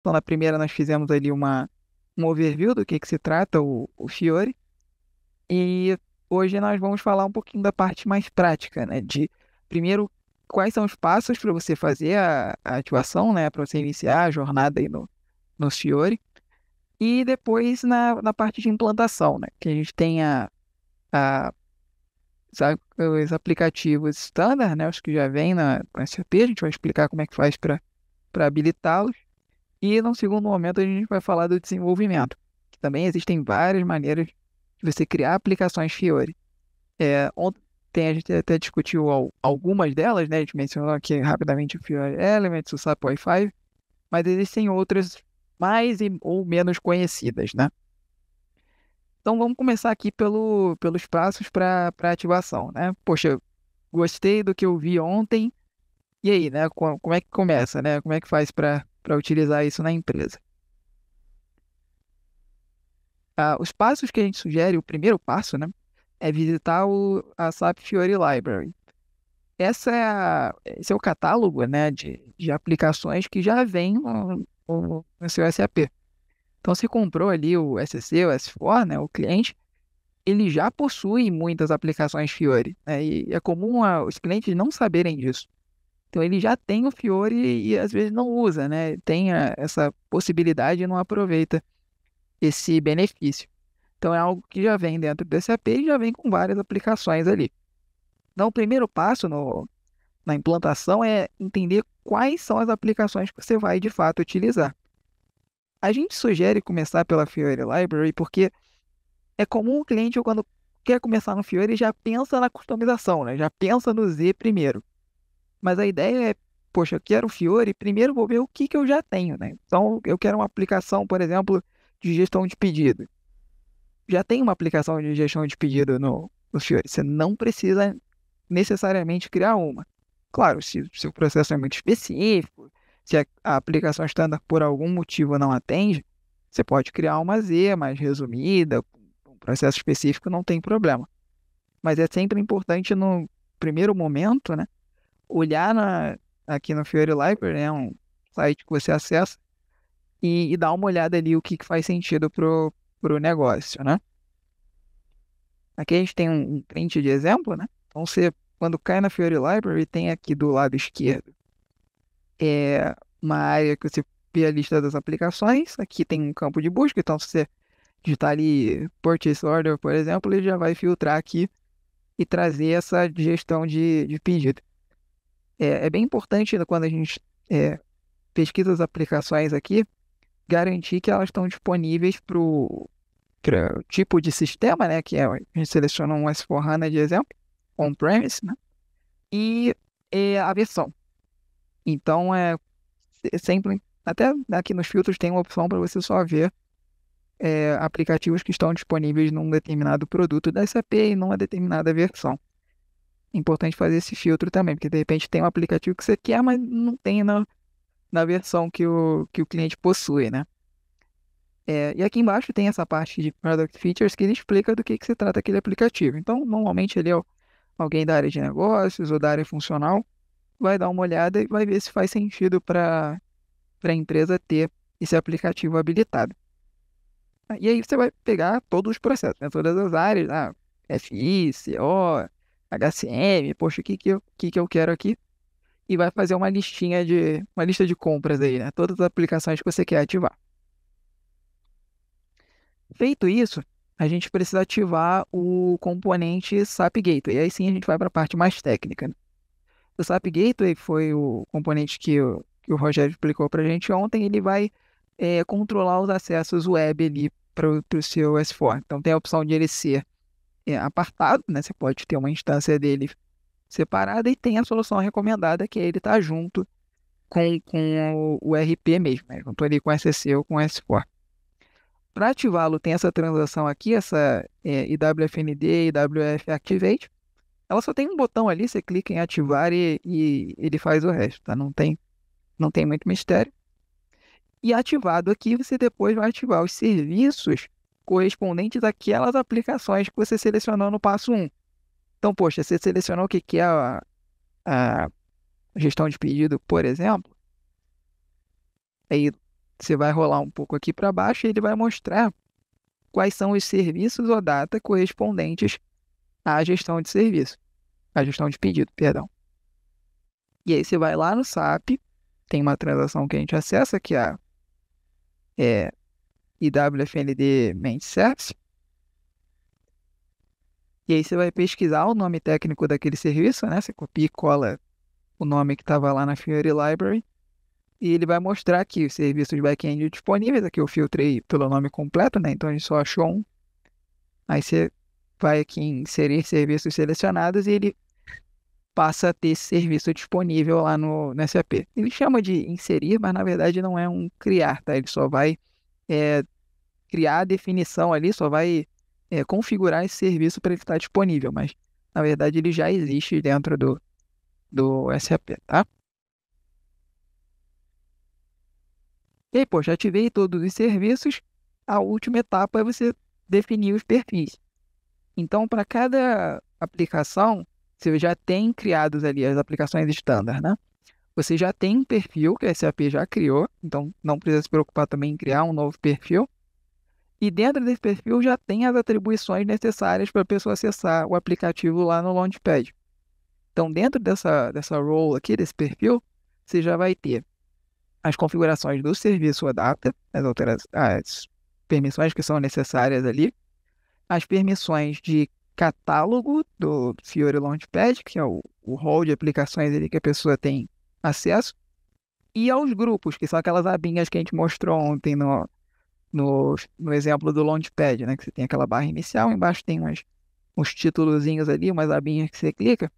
Então, na primeira, nós fizemos ali um overview do que se trata o Fiori. E hoje nós vamos falar um pouquinho da parte mais prática, né? De, primeiro, quais são os passos para você fazer a ativação, né? Para você iniciar a jornada aí no Fiori. E depois na parte de implantação, né? Que a gente tem a, os aplicativos standard, né? Os que já vêm com SAP. A gente vai explicar como é que faz para habilitá-los. E, num segundo momento, a gente vai falar do desenvolvimento, que também existem várias maneiras de você criar aplicações Fiori. Ontem a gente até discutiu algumas delas, né? A gente mencionou aqui rapidamente o Fiori Elements, o SAP Wi-Fi, mas existem outras mais ou menos conhecidas, né? Então vamos começar aqui pelos passos para ativação, né? Poxa, gostei do que eu vi ontem, e aí, né? Como é que começa, né? Como é que faz para utilizar isso na empresa? Os passos que a gente sugere, o primeiro passo, né, é visitar a SAP Fiori Library. Esse é o catálogo, né, de aplicações que já vem no seu SAP. Então, se comprou ali o SC, o S4, né, o cliente, ele já possui muitas aplicações Fiori, né, e é comum os clientes não saberem disso. Então, ele já tem o Fiori e às vezes não usa, né, tem essa possibilidade e não aproveita esse benefício. Então é algo que já vem dentro do SAP e já vem com várias aplicações ali. Então o primeiro passo na implantação é entender quais são as aplicações que você vai de fato utilizar. A gente sugere começar pela Fiori Library porque é comum o cliente, quando quer começar no Fiori, já pensa na customização, né? Já pensa no Z primeiro. Mas a ideia é, poxa, eu quero o Fiori, primeiro vou ver o que eu já tenho, né? Então eu quero uma aplicação, por exemplo, de gestão de pedido. Já tem uma aplicação de gestão de pedido no Fiori. Você não precisa necessariamente criar uma. Claro, se o processo é muito específico, se a aplicação standard por algum motivo não atende, você pode criar uma Z mais resumida, um processo específico não tem problema. Mas é sempre importante no primeiro momento, né, olhar aqui no Fiori Library, é um site que você acessa, e dar uma olhada ali o que faz sentido pro negócio, né? Aqui a gente tem um print de exemplo, né? Então, você, quando cai na Fiori Library, tem aqui do lado esquerdo uma área que você vê a lista das aplicações. Aqui tem um campo de busca, então se você digitar ali Purchase Order, por exemplo, ele já vai filtrar aqui e trazer essa gestão de pedido. É bem importante, né, quando a gente pesquisa as aplicações aqui, garantir que elas estão disponíveis para o tipo de sistema, né? Que a gente seleciona um S4HANA de exemplo, on-premise, né? E a versão. Então, sempre, até aqui nos filtros tem uma opção para você só ver aplicativos que estão disponíveis num determinado produto da SAP e numa determinada versão. É importante fazer esse filtro também, porque de repente tem um aplicativo que você quer, mas não tem na versão que o cliente possui, né? E aqui embaixo tem essa parte de Product Features que ele explica do que se trata aquele aplicativo. Então, normalmente ele é alguém da área de negócios ou da área funcional, vai dar uma olhada e vai ver se faz sentido para a empresa ter esse aplicativo habilitado. E aí você vai pegar todos os processos, né? Todas as áreas, FI, CO, HCM, poxa, o que que eu quero aqui? E vai fazer uma lista de compras aí, né? Todas as aplicações que você quer ativar. Feito isso, a gente precisa ativar o componente SAP Gateway. E aí sim a gente vai para a parte mais técnica, né? O SAP Gateway foi o componente que o Rogério explicou para a gente ontem. Ele vai controlar os acessos web ali para o seu S4. Então tem a opção de ele ser apartado, né? Você pode ter uma instância dele separada e tem a solução recomendada que é ele estar junto com o RP mesmo, né? Junto ali com o SCC ou com o S4. Para ativá-lo, tem essa transação aqui, essa IWFND, IWF Activate. Ela só tem um botão ali, você clica em ativar e ele faz o resto, tá? Não tem muito mistério. E ativado aqui, você depois vai ativar os serviços correspondentes àquelas aplicações que você selecionou no passo um. Então, poxa, você selecionou o que é a gestão de pedido, por exemplo. Aí Você vai rolar um pouco aqui para baixo e ele vai mostrar quais são os serviços ou data correspondentes à gestão de serviço, à gestão de pedido, perdão. E aí você vai lá no SAP, tem uma transação que a gente acessa, que é IWFND Main Service, e aí você vai pesquisar o nome técnico daquele serviço, né? Você copia e cola o nome que estava lá na Fiori Library, e ele vai mostrar aqui os serviços de back-end disponíveis. Aqui eu filtrei pelo nome completo, né? Então a gente só achou um. Aí você vai aqui em inserir serviços selecionados e ele passa a ter esse serviço disponível lá no SAP. Ele chama de inserir, mas na verdade não é um criar, tá? Ele só vai criar a definição ali, só vai configurar esse serviço para ele estar disponível, mas na verdade ele já existe dentro do SAP, tá? E aí, pô, já ativei todos os serviços, a última etapa é você definir os perfis. Então, para cada aplicação, você já tem criados ali as aplicações standard, né? Você já tem um perfil que a SAP já criou, então não precisa se preocupar também em criar um novo perfil. E dentro desse perfil já tem as atribuições necessárias para a pessoa acessar o aplicativo lá no Launchpad. Então, dentro dessa role aqui, desse perfil, você já vai ter as configurações do serviço ou data, as permissões que são necessárias ali, as permissões de catálogo do Fiori Launchpad, que é o hall de aplicações ali que a pessoa tem acesso, e aos grupos, que são aquelas abinhas que a gente mostrou ontem no exemplo do Launchpad, né? Que você tem aquela barra inicial, embaixo tem uns títulozinhos ali, umas abinhas que você clica.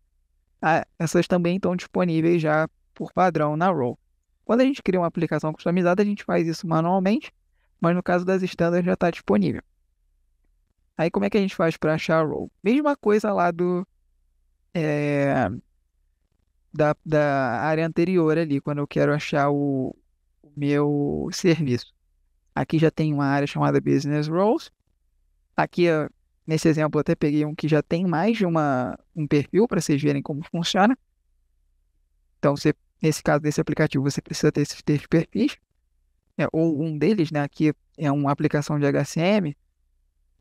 Essas também estão disponíveis já por padrão na role. Quando a gente cria uma aplicação customizada, a gente faz isso manualmente, mas no caso das standards já está disponível. Aí como é que a gente faz para achar a role? Mesma coisa lá da área anterior ali, quando eu quero achar o meu serviço. Aqui já tem uma área chamada Business Roles. Aqui, nesse exemplo, eu até peguei um que já tem mais de um perfil para vocês verem como funciona. Então, nesse caso desse aplicativo, você precisa ter esses três perfis, ou um deles, né? Aqui é uma aplicação de HCM.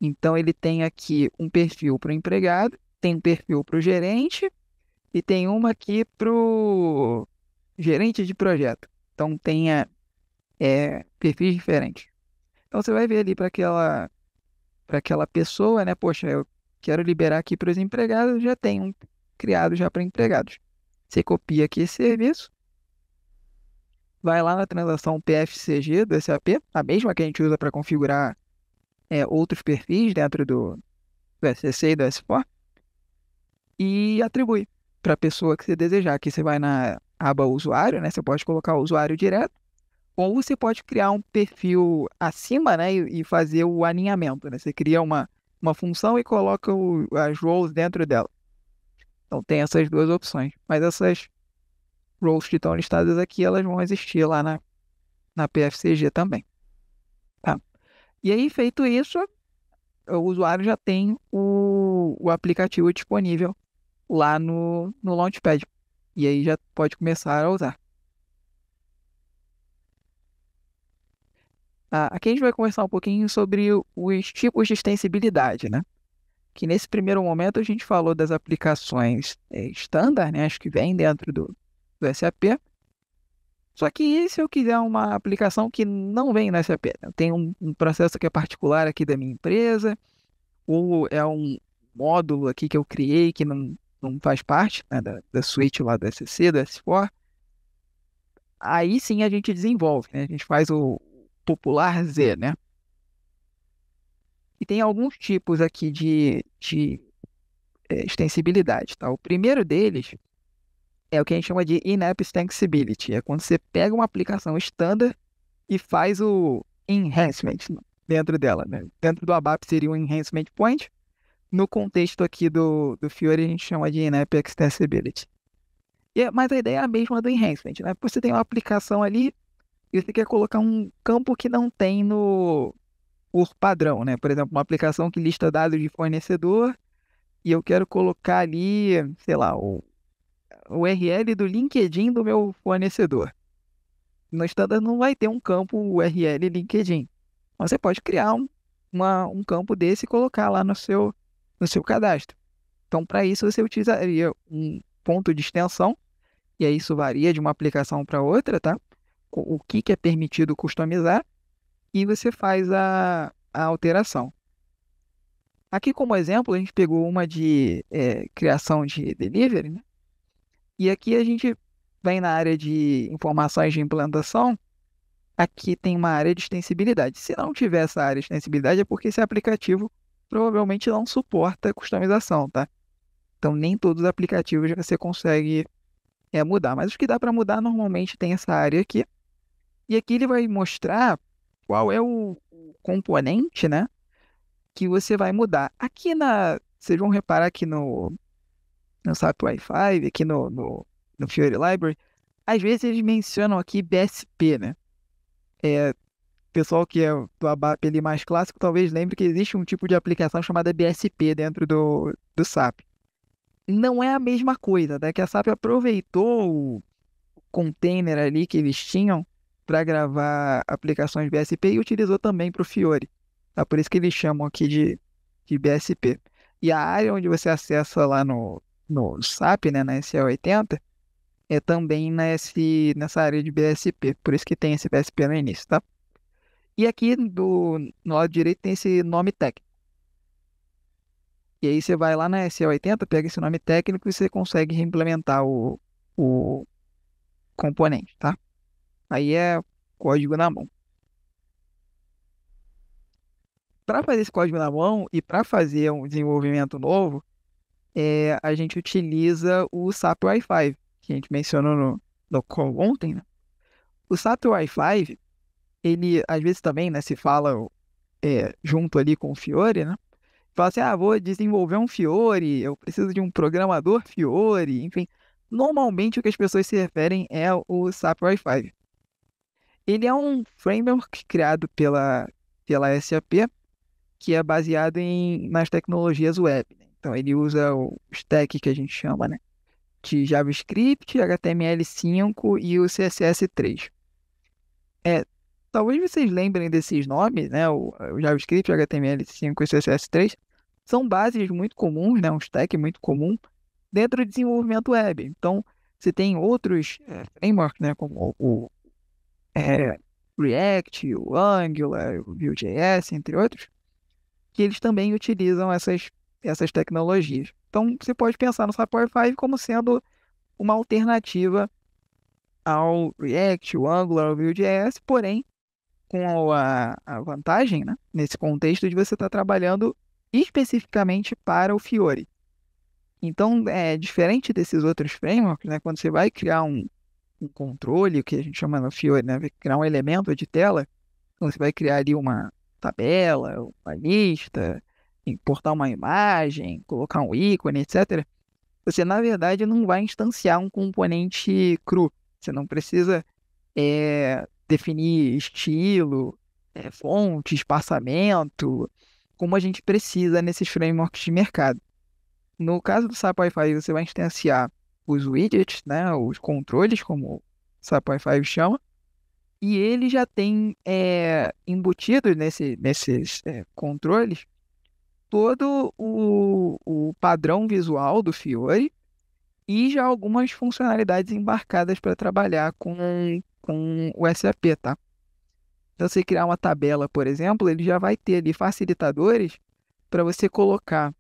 Então, ele tem aqui um perfil para o empregado, tem um perfil para o gerente e tem uma aqui para o gerente de projeto. Então, tem perfis diferentes. Então, você vai ver ali para aquela pessoa, né? Poxa, eu quero liberar aqui para os empregados, já tem um criado já para empregados. Você copia aqui esse serviço, vai lá na transação PFCG do SAP, a mesma que a gente usa para configurar outros perfis dentro do SCC e do S4, e atribui para a pessoa que você desejar. Aqui você vai na aba usuário, né? Você pode colocar o usuário direto, ou você pode criar um perfil acima, né? E fazer o alinhamento, né? Você cria uma função e coloca as roles dentro dela. Então tem essas duas opções. Mas essas roles que estão listadas aqui, elas vão existir lá na PFCG também. Tá? E aí, feito isso, o usuário já tem o aplicativo disponível lá no Launchpad. E aí já pode começar a usar. Aqui a gente vai conversar um pouquinho sobre os tipos de extensibilidade, né? Que nesse primeiro momento a gente falou das aplicações standard, né? As que vêm dentro do SAP. Só que e se eu quiser uma aplicação que não vem no SAP? Eu tenho um processo que é particular aqui da minha empresa, ou é um módulo aqui que eu criei que não faz parte, né, da suite lá do SCC, do S4. Aí sim a gente desenvolve, né? A gente faz o popular Z, né? E tem alguns tipos aqui de extensibilidade, tá? O primeiro deles é o que a gente chama de in-app extensibility. É quando você pega uma aplicação standard e faz o enhancement dentro dela, né? Dentro do ABAP seria um enhancement point. No contexto aqui do Fiori, a gente chama de in-app extensibility. Mas a ideia é a mesma do enhancement, né? Você tem uma aplicação ali e você quer colocar um campo que não tem por padrão, né? Por exemplo, uma aplicação que lista dados de fornecedor e eu quero colocar ali, sei lá, o URL do LinkedIn do meu fornecedor. no standard não vai ter um campo URL LinkedIn. Mas você pode criar um campo desse e colocar lá no seu cadastro. Então, para isso, você utilizaria um ponto de extensão, e aí isso varia de uma aplicação para outra, tá? O que é permitido customizar, e você faz a alteração. Aqui, como exemplo, a gente pegou uma de criação de delivery, né? E aqui a gente vem na área de informações de implantação. Aqui tem uma área de extensibilidade. Se não tiver essa área de extensibilidade, é porque esse aplicativo provavelmente não suporta customização, tá? Então, nem todos os aplicativos você consegue mudar. Mas os que dá para mudar, normalmente tem essa área aqui. E aqui ele vai mostrar qual é o componente, né, que você vai mudar. Vocês vão reparar aqui no SAP Wi-Fi, aqui no Fiori Library, às vezes eles mencionam aqui BSP, né? Pessoal que é do ABAP ali mais clássico, talvez lembre que existe um tipo de aplicação chamada BSP dentro do SAP. Não é a mesma coisa, né? Que a SAP aproveitou o container ali que eles tinham para gravar aplicações BSP e utilizou também para o Fiori. Tá? Por isso que eles chamam aqui de BSP. E a área onde você acessa lá no SAP, né, na SE80, é também nessa área de BSP. Por isso que tem esse BSP no início, tá? E aqui no lado direito tem esse nome técnico. E aí você vai lá na SE80, pega esse nome técnico e você consegue reimplementar o componente, tá? Aí é código na mão. Para fazer esse código na mão e para fazer um desenvolvimento novo, a gente utiliza o SAP Wi-Fi, que a gente mencionou no call ontem, né? O SAP Wi-Fi, ele às vezes também, né, se fala junto ali com o Fiori, né? Fala assim, vou desenvolver um Fiori, eu preciso de um programador Fiori, enfim. Normalmente o que as pessoas se referem é o SAP Wi-Fi. Ele é um framework criado pela SAP, que é baseado nas tecnologias web, né? Então ele usa o stack que a gente chama, né, de JavaScript, HTML5 e o CSS3. Talvez vocês lembrem desses nomes, né? O JavaScript, HTML5 e CSS3 são bases muito comuns, né? Um stack muito comum dentro do desenvolvimento web. Então, você tem outros frameworks, né? Como o React, o Angular, o Vue.js, entre outros, que eles também utilizam essas tecnologias. Então, você pode pensar no SAP Wi-Fi como sendo uma alternativa ao React, o Angular, o Vue.js, porém, com a vantagem, né, nesse contexto de você estar trabalhando especificamente para o Fiori. Então, diferente desses outros frameworks, né, quando você vai criar um controle, que a gente chama no Fiori, né, vai criar um elemento de tela, então você vai criar ali uma tabela, uma lista, importar uma imagem, colocar um ícone, etc. Você, na verdade, não vai instanciar um componente cru. Você não precisa definir estilo, fonte, espaçamento, como a gente precisa nesses frameworks de mercado. No caso do SAP Wi-Fi, você vai instanciar os widgets, né, os controles, como o SAP Wi-Fi chama, e ele já tem embutido nesses controles todo o padrão visual do Fiori e já algumas funcionalidades embarcadas para trabalhar com o SAP, tá? Então, você criar uma tabela, por exemplo, ele já vai ter ali facilitadores para você colocar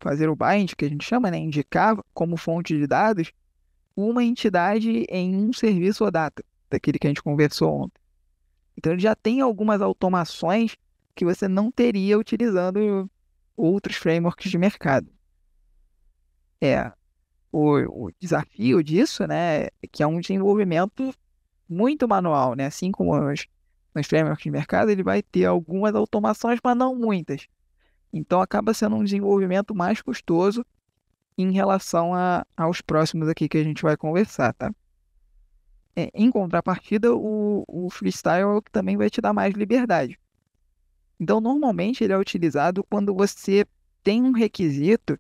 fazer o bind, que a gente chama, né? Indicar como fonte de dados uma entidade em um serviço ou data, daquele que a gente conversou ontem. Então, ele já tem algumas automações que você não teria utilizando outros frameworks de mercado. O desafio disso, né, é que é um desenvolvimento muito manual, né? Assim como nos frameworks de mercado, ele vai ter algumas automações, mas não muitas. Então, acaba sendo um desenvolvimento mais custoso em relação aos próximos aqui que a gente vai conversar, tá? Em contrapartida, o Freestyle é o que também vai te dar mais liberdade. Então, normalmente, ele é utilizado quando você tem um requisito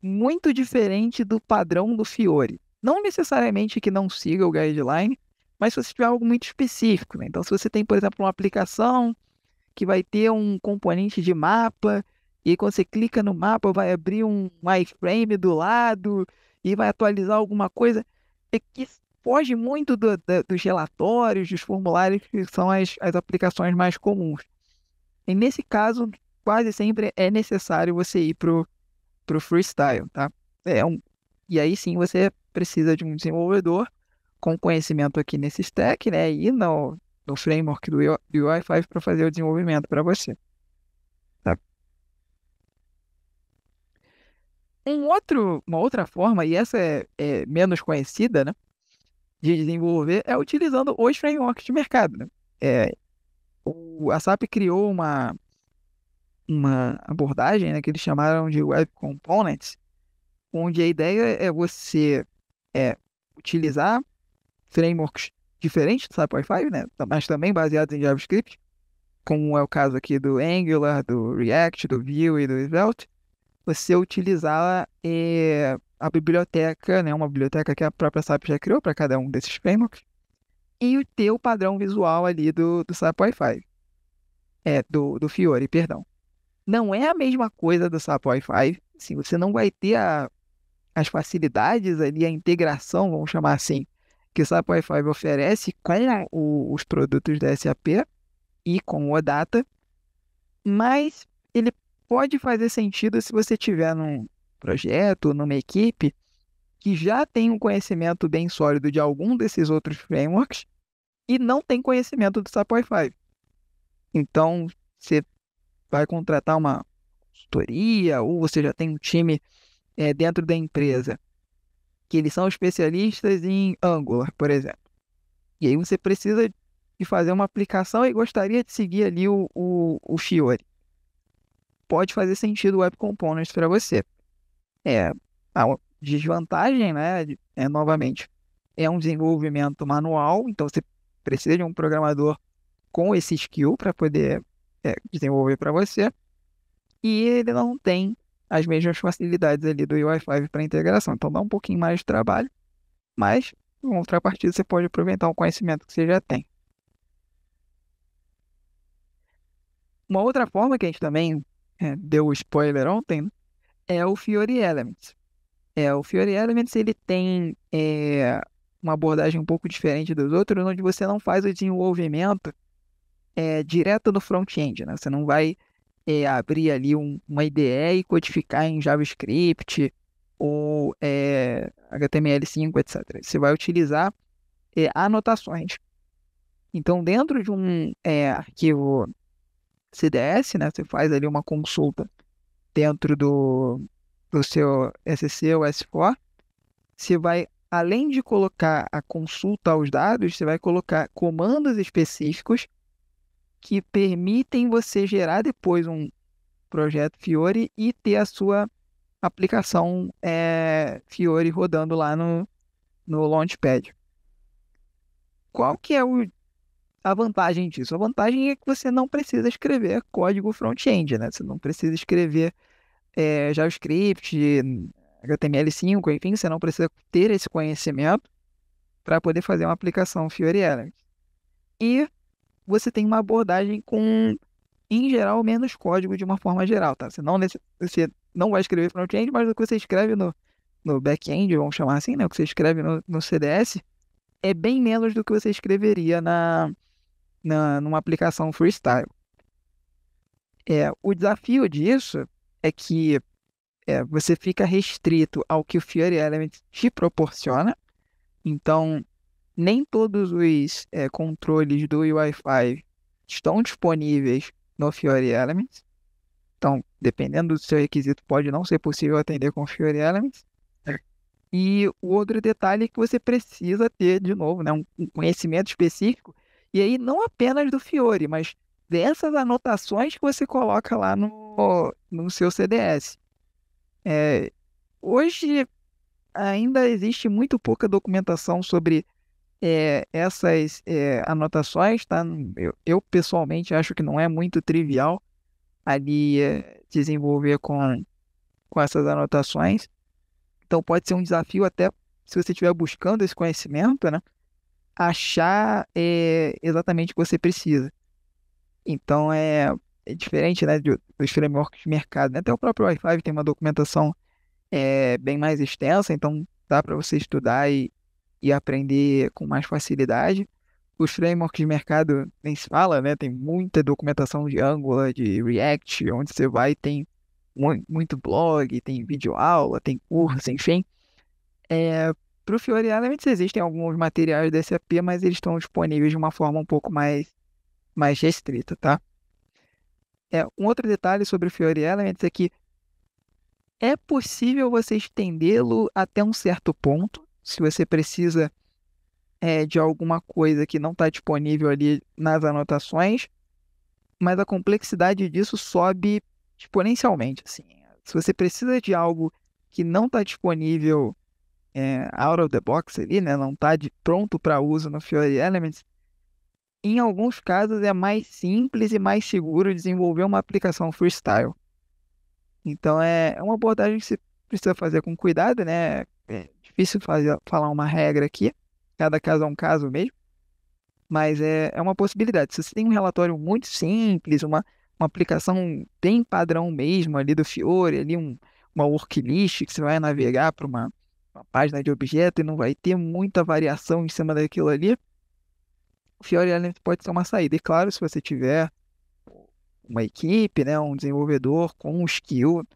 muito diferente do padrão do Fiori. Não necessariamente que não siga o guideline, mas se você tiver algo muito específico, né? Então, se você tem, por exemplo, uma aplicação que vai ter um componente de mapa, e aí quando você clica no mapa, vai abrir um iframe do lado e vai atualizar alguma coisa, é que foge muito dos relatórios, dos formulários, que são as aplicações mais comuns. E nesse caso, quase sempre é necessário você ir pro freestyle, tá? E aí sim você precisa de um desenvolvedor com conhecimento aqui nesse stack, né? E no framework do UI5 para fazer o desenvolvimento para você, tá? Uma outra forma, e essa é menos conhecida, né, de desenvolver, é utilizando os frameworks de mercado, né? A SAP criou uma abordagem, né, que eles chamaram de Web Components, onde a ideia é você utilizar frameworks diferentes do SAP Wi-Fi, né, mas também baseados em JavaScript, como é o caso aqui do Angular, do React, do Vue e do Svelte, você utilizar a biblioteca, né, uma biblioteca que a própria SAP já criou para cada um desses frameworks, e ter o padrão visual ali do SAP Wi-Fi, do Fiori, perdão. Não é a mesma coisa do SAP Wi-Fi, assim, você não vai ter as facilidades ali, a integração, vamos chamar assim, que o SAP Wi-Fi oferece com os produtos da SAP e com o OData, mas ele pode fazer sentido se você tiver num projeto, numa equipe que já tem um conhecimento bem sólido de algum desses outros frameworks e não tem conhecimento do SAP Wi-Fi. Então, você vai contratar uma consultoria ou você já tem um time dentro da empresa que eles são especialistas em Angular, por exemplo. E aí você precisa de fazer uma aplicação e gostaria de seguir ali o Fiori. Pode fazer sentido o Web Components para você. A desvantagem, né, novamente, é um desenvolvimento manual, então você precisa de um programador com esse skill para poder desenvolver para você, e ele não tem as mesmas facilidades ali do UI5 para integração, então dá um pouquinho mais de trabalho, mas, em contrapartida, você pode aproveitar o conhecimento que você já tem. Uma outra forma que a gente também deu o spoiler ontem, né, é o Fiori Elements. O Fiori Elements ele tem uma abordagem um pouco diferente dos outros, onde você não faz o desenvolvimento direto no front-end, né? Você não vai abrir ali uma IDE e codificar em JavaScript ou HTML5, etc. Você vai utilizar anotações. Então, dentro de um arquivo CDS, né, você faz ali uma consulta dentro do seu SC ou S4, você vai, além de colocar a consulta aos dados, você vai colocar comandos específicos que permitem você gerar depois um projeto Fiori e ter a sua aplicação Fiori rodando lá no Launchpad. Qual que é a vantagem disso? A vantagem é que você não precisa escrever código front-end, né? Você não precisa escrever JavaScript, HTML5, enfim, você não precisa ter esse conhecimento para poder fazer uma aplicação Fiori Elements. E você tem uma abordagem com, em geral, menos código de uma forma geral, tá? Você não vai escrever front-end, mas o que você escreve no back-end, vamos chamar assim, né? O que você escreve no CDS é bem menos do que você escreveria numa aplicação freestyle. O desafio disso é que você fica restrito ao que o Fiori Elements te proporciona. Então, nem todos os controles do UI5 estão disponíveis no Fiori Elements. Então, dependendo do seu requisito, pode não ser possível atender com o Fiori Elements. E o outro detalhe é que você precisa ter, de novo, né, um conhecimento específico, e aí não apenas do Fiori, mas dessas anotações que você coloca lá no seu CDS. Hoje ainda existe muito pouca documentação sobre essas anotações, tá? Eu pessoalmente acho que não é muito trivial ali desenvolver com essas anotações. Então pode ser um desafio até se você estiver buscando esse conhecimento, né, achar exatamente o que você precisa. Então é diferente, né, dos frameworks de mercado, né? Até o próprio Wi-Fi tem uma documentação bem mais extensa, então dá para você estudar e aprender com mais facilidade. Os frameworks de mercado nem se fala, né? Tem muita documentação de Angular, de React, onde você vai, tem muito blog, tem videoaula, tem curso, enfim. Para o Fiori Elements existem alguns materiais da SAP, mas eles estão disponíveis de uma forma um pouco mais restrita, tá? Um outro detalhe sobre o Fiori Elements é que é possível você estendê-lo até um certo ponto, se você precisa de alguma coisa que não está disponível ali nas anotações, mas a complexidade disso sobe exponencialmente, assim. Se você precisa de algo que não está disponível out of the box ali, né, não está pronto para uso no Fiori Elements, em alguns casos é mais simples e mais seguro desenvolver uma aplicação freestyle. Então é uma abordagem que você precisa fazer com cuidado, né? É difícil falar uma regra aqui, cada caso é um caso mesmo, mas é uma possibilidade. Se você tem um relatório muito simples, uma aplicação bem padrão mesmo ali do Fiori, ali uma worklist que você vai navegar para uma página de objeto e não vai ter muita variação em cima daquilo ali, o Fiori Elements pode ser uma saída. E claro, se você tiver uma equipe, né, um desenvolvedor com um skill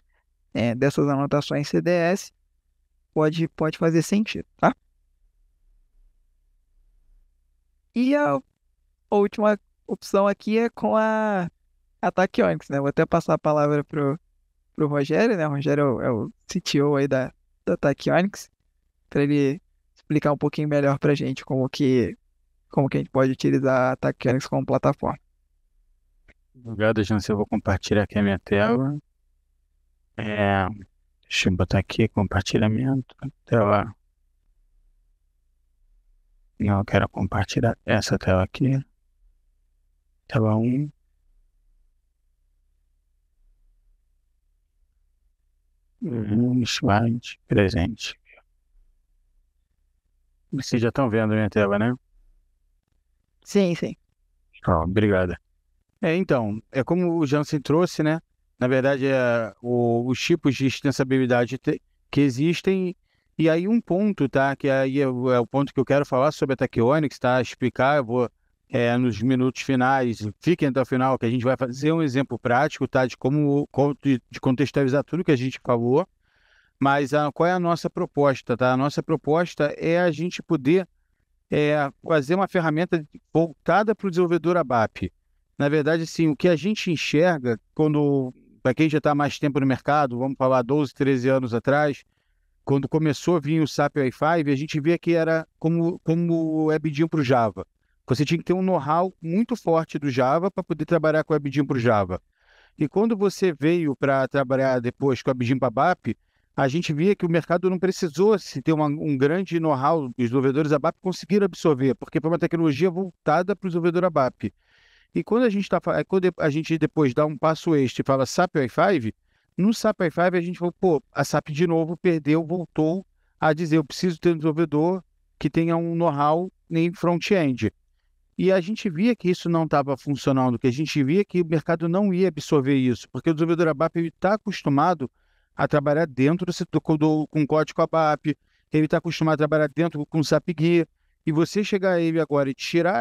dessas anotações CDS, pode fazer sentido, tá? E a última opção aqui é com a Tachyonics, né? Vou até passar a palavra pro Rogério, né? O Rogério é o CTO aí da Tachyonics, para ele explicar um pouquinho melhor para a gente como que a gente pode utilizar a Tachyonics como plataforma. Obrigado, Jansen. Eu vou compartilhar aqui a minha tela. Deixa eu botar aqui compartilhamento. Tela. Não, eu quero compartilhar essa tela aqui. Tela 1. Slide presente. Vocês já estão vendo a minha tela, né? Sim, sim. Obrigado. Então, é como o Jansen trouxe, né? Na verdade, os tipos de extensibilidade que existem. E aí um ponto, tá? Que aí é o ponto que eu quero falar sobre a Tachyonics, tá? Explicar, eu vou nos minutos finais, fiquem até o final, que a gente vai fazer um exemplo prático, tá? De de contextualizar tudo que a gente falou. Mas qual é a nossa proposta, tá? A nossa proposta é a gente poder fazer uma ferramenta voltada para o desenvolvedor ABAP. Na verdade, sim, o que a gente enxerga para quem já está mais tempo no mercado, vamos falar 12, 13 anos atrás, quando começou a vir o SAP i5, a gente via que era como o WebGIM para o Java. Você tinha que ter um know-how muito forte do Java para poder trabalhar com o WebGIM para o Java. E quando você veio para trabalhar depois com a Bijim Babap, a gente via que o mercado não precisou se ter um grande know-how, os desenvolvedores ABAP conseguiram absorver, porque foi uma tecnologia voltada para o desenvolvedor ABAP. E quando quando a gente depois dá um passo extra e fala SAP i5, no SAP i5 a gente falou, pô, a SAP de novo voltou a dizer, eu preciso ter um desenvolvedor que tenha um know-how em front-end. E a gente via que isso não estava funcionando, que a gente via que o mercado não ia absorver isso, porque o desenvolvedor ABAP está acostumado a trabalhar dentro com código ABAP, ele está acostumado a trabalhar dentro com SAP GUI, e você chegar a ele agora e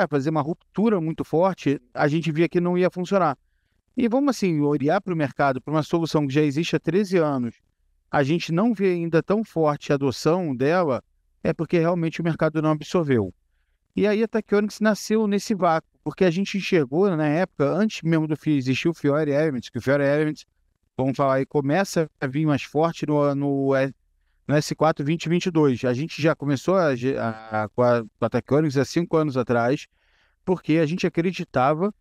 fazer uma ruptura muito forte, a gente via que não ia funcionar. E vamos assim, olhar para o mercado, para uma solução que já existe há 13 anos, a gente não vê ainda tão forte a adoção dela, é porque realmente o mercado não absorveu. E aí a Tachyonics nasceu nesse vácuo, porque a gente enxergou na época, antes mesmo do existir o Fiori Elements, que o Fiori Elements, vamos falar aí, começa a vir mais forte no S4 2022. A gente já começou com a Tachyonics há 5 anos atrás, porque a gente acreditava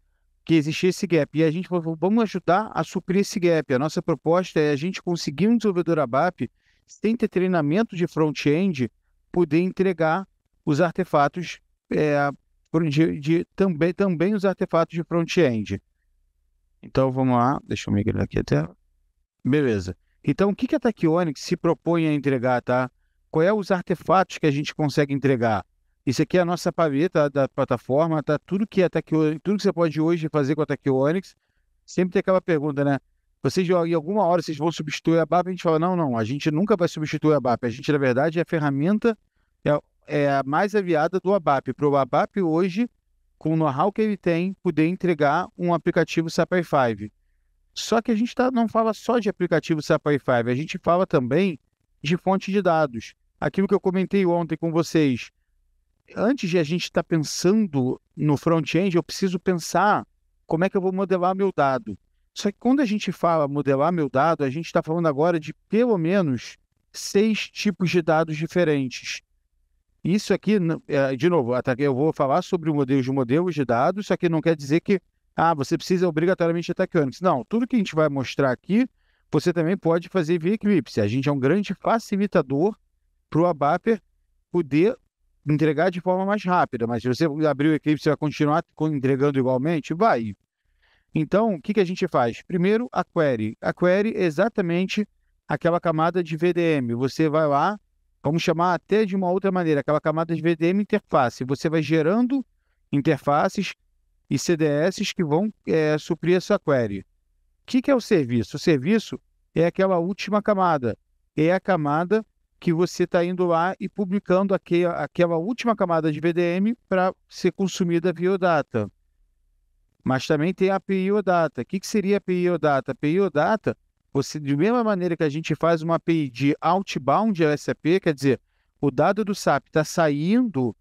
que existia esse gap. E a gente falou, vamos ajudar a suprir esse gap. A nossa proposta é a gente conseguir um desenvolvedor ABAP, sem ter treinamento de front-end, poder entregar os artefatos também os artefatos de front-end. Então, vamos lá. Deixa eu migrar aqui até. Beleza. Então, o que a Tachyonics se propõe a entregar, tá? qual é os artefatos que a gente consegue entregar. Isso aqui é a nossa paleta da plataforma, tá? Tudo que é tudo que você pode hoje fazer com a Tachyonics, sempre tem aquela pergunta, né? Vocês, em alguma hora, vocês vão substituir a BAP? A gente fala, não, a gente nunca vai substituir a BAP. A gente, na verdade, é a ferramenta, é a mais aviada do ABAP. Para o ABAP hoje, com o know-how que ele tem, poder entregar um aplicativo SAP i5. Só que a gente não fala só de aplicativo SAP i5, a gente fala também de fonte de dados. Aquilo que eu comentei ontem com vocês. Antes de a gente estar pensando no front-end, eu preciso pensar como é que eu vou modelar meu dado. Só que quando a gente fala modelar meu dado, a gente está falando agora de pelo menos 6 tipos de dados diferentes. Isso aqui, de novo, eu vou falar sobre modelos de dados, isso aqui não quer dizer que você precisa obrigatoriamente de Tachyonics. Não, tudo que a gente vai mostrar aqui, você também pode fazer via Eclipse. A gente é um grande facilitador para o ABAP poder entregar de forma mais rápida, mas se você abrir o Eclipse, você vai continuar entregando igualmente? Vai. Então, o que a gente faz? Primeiro, a query. A query é exatamente aquela camada de VDM. Você vai lá, vamos chamar até de uma outra maneira, aquela camada de VDM interface. Você vai gerando interfaces e CDS que vão suprir a sua query. O que é o serviço? O serviço é aquela última camada. É a camada que você está indo lá e publicando aquela última camada de VDM para ser consumida via OData. Mas também tem a API OData. O que seria a API OData? A API OData, você, de mesma maneira que a gente faz uma API de outbound ao SAP, quer dizer, o dado do SAP está saindo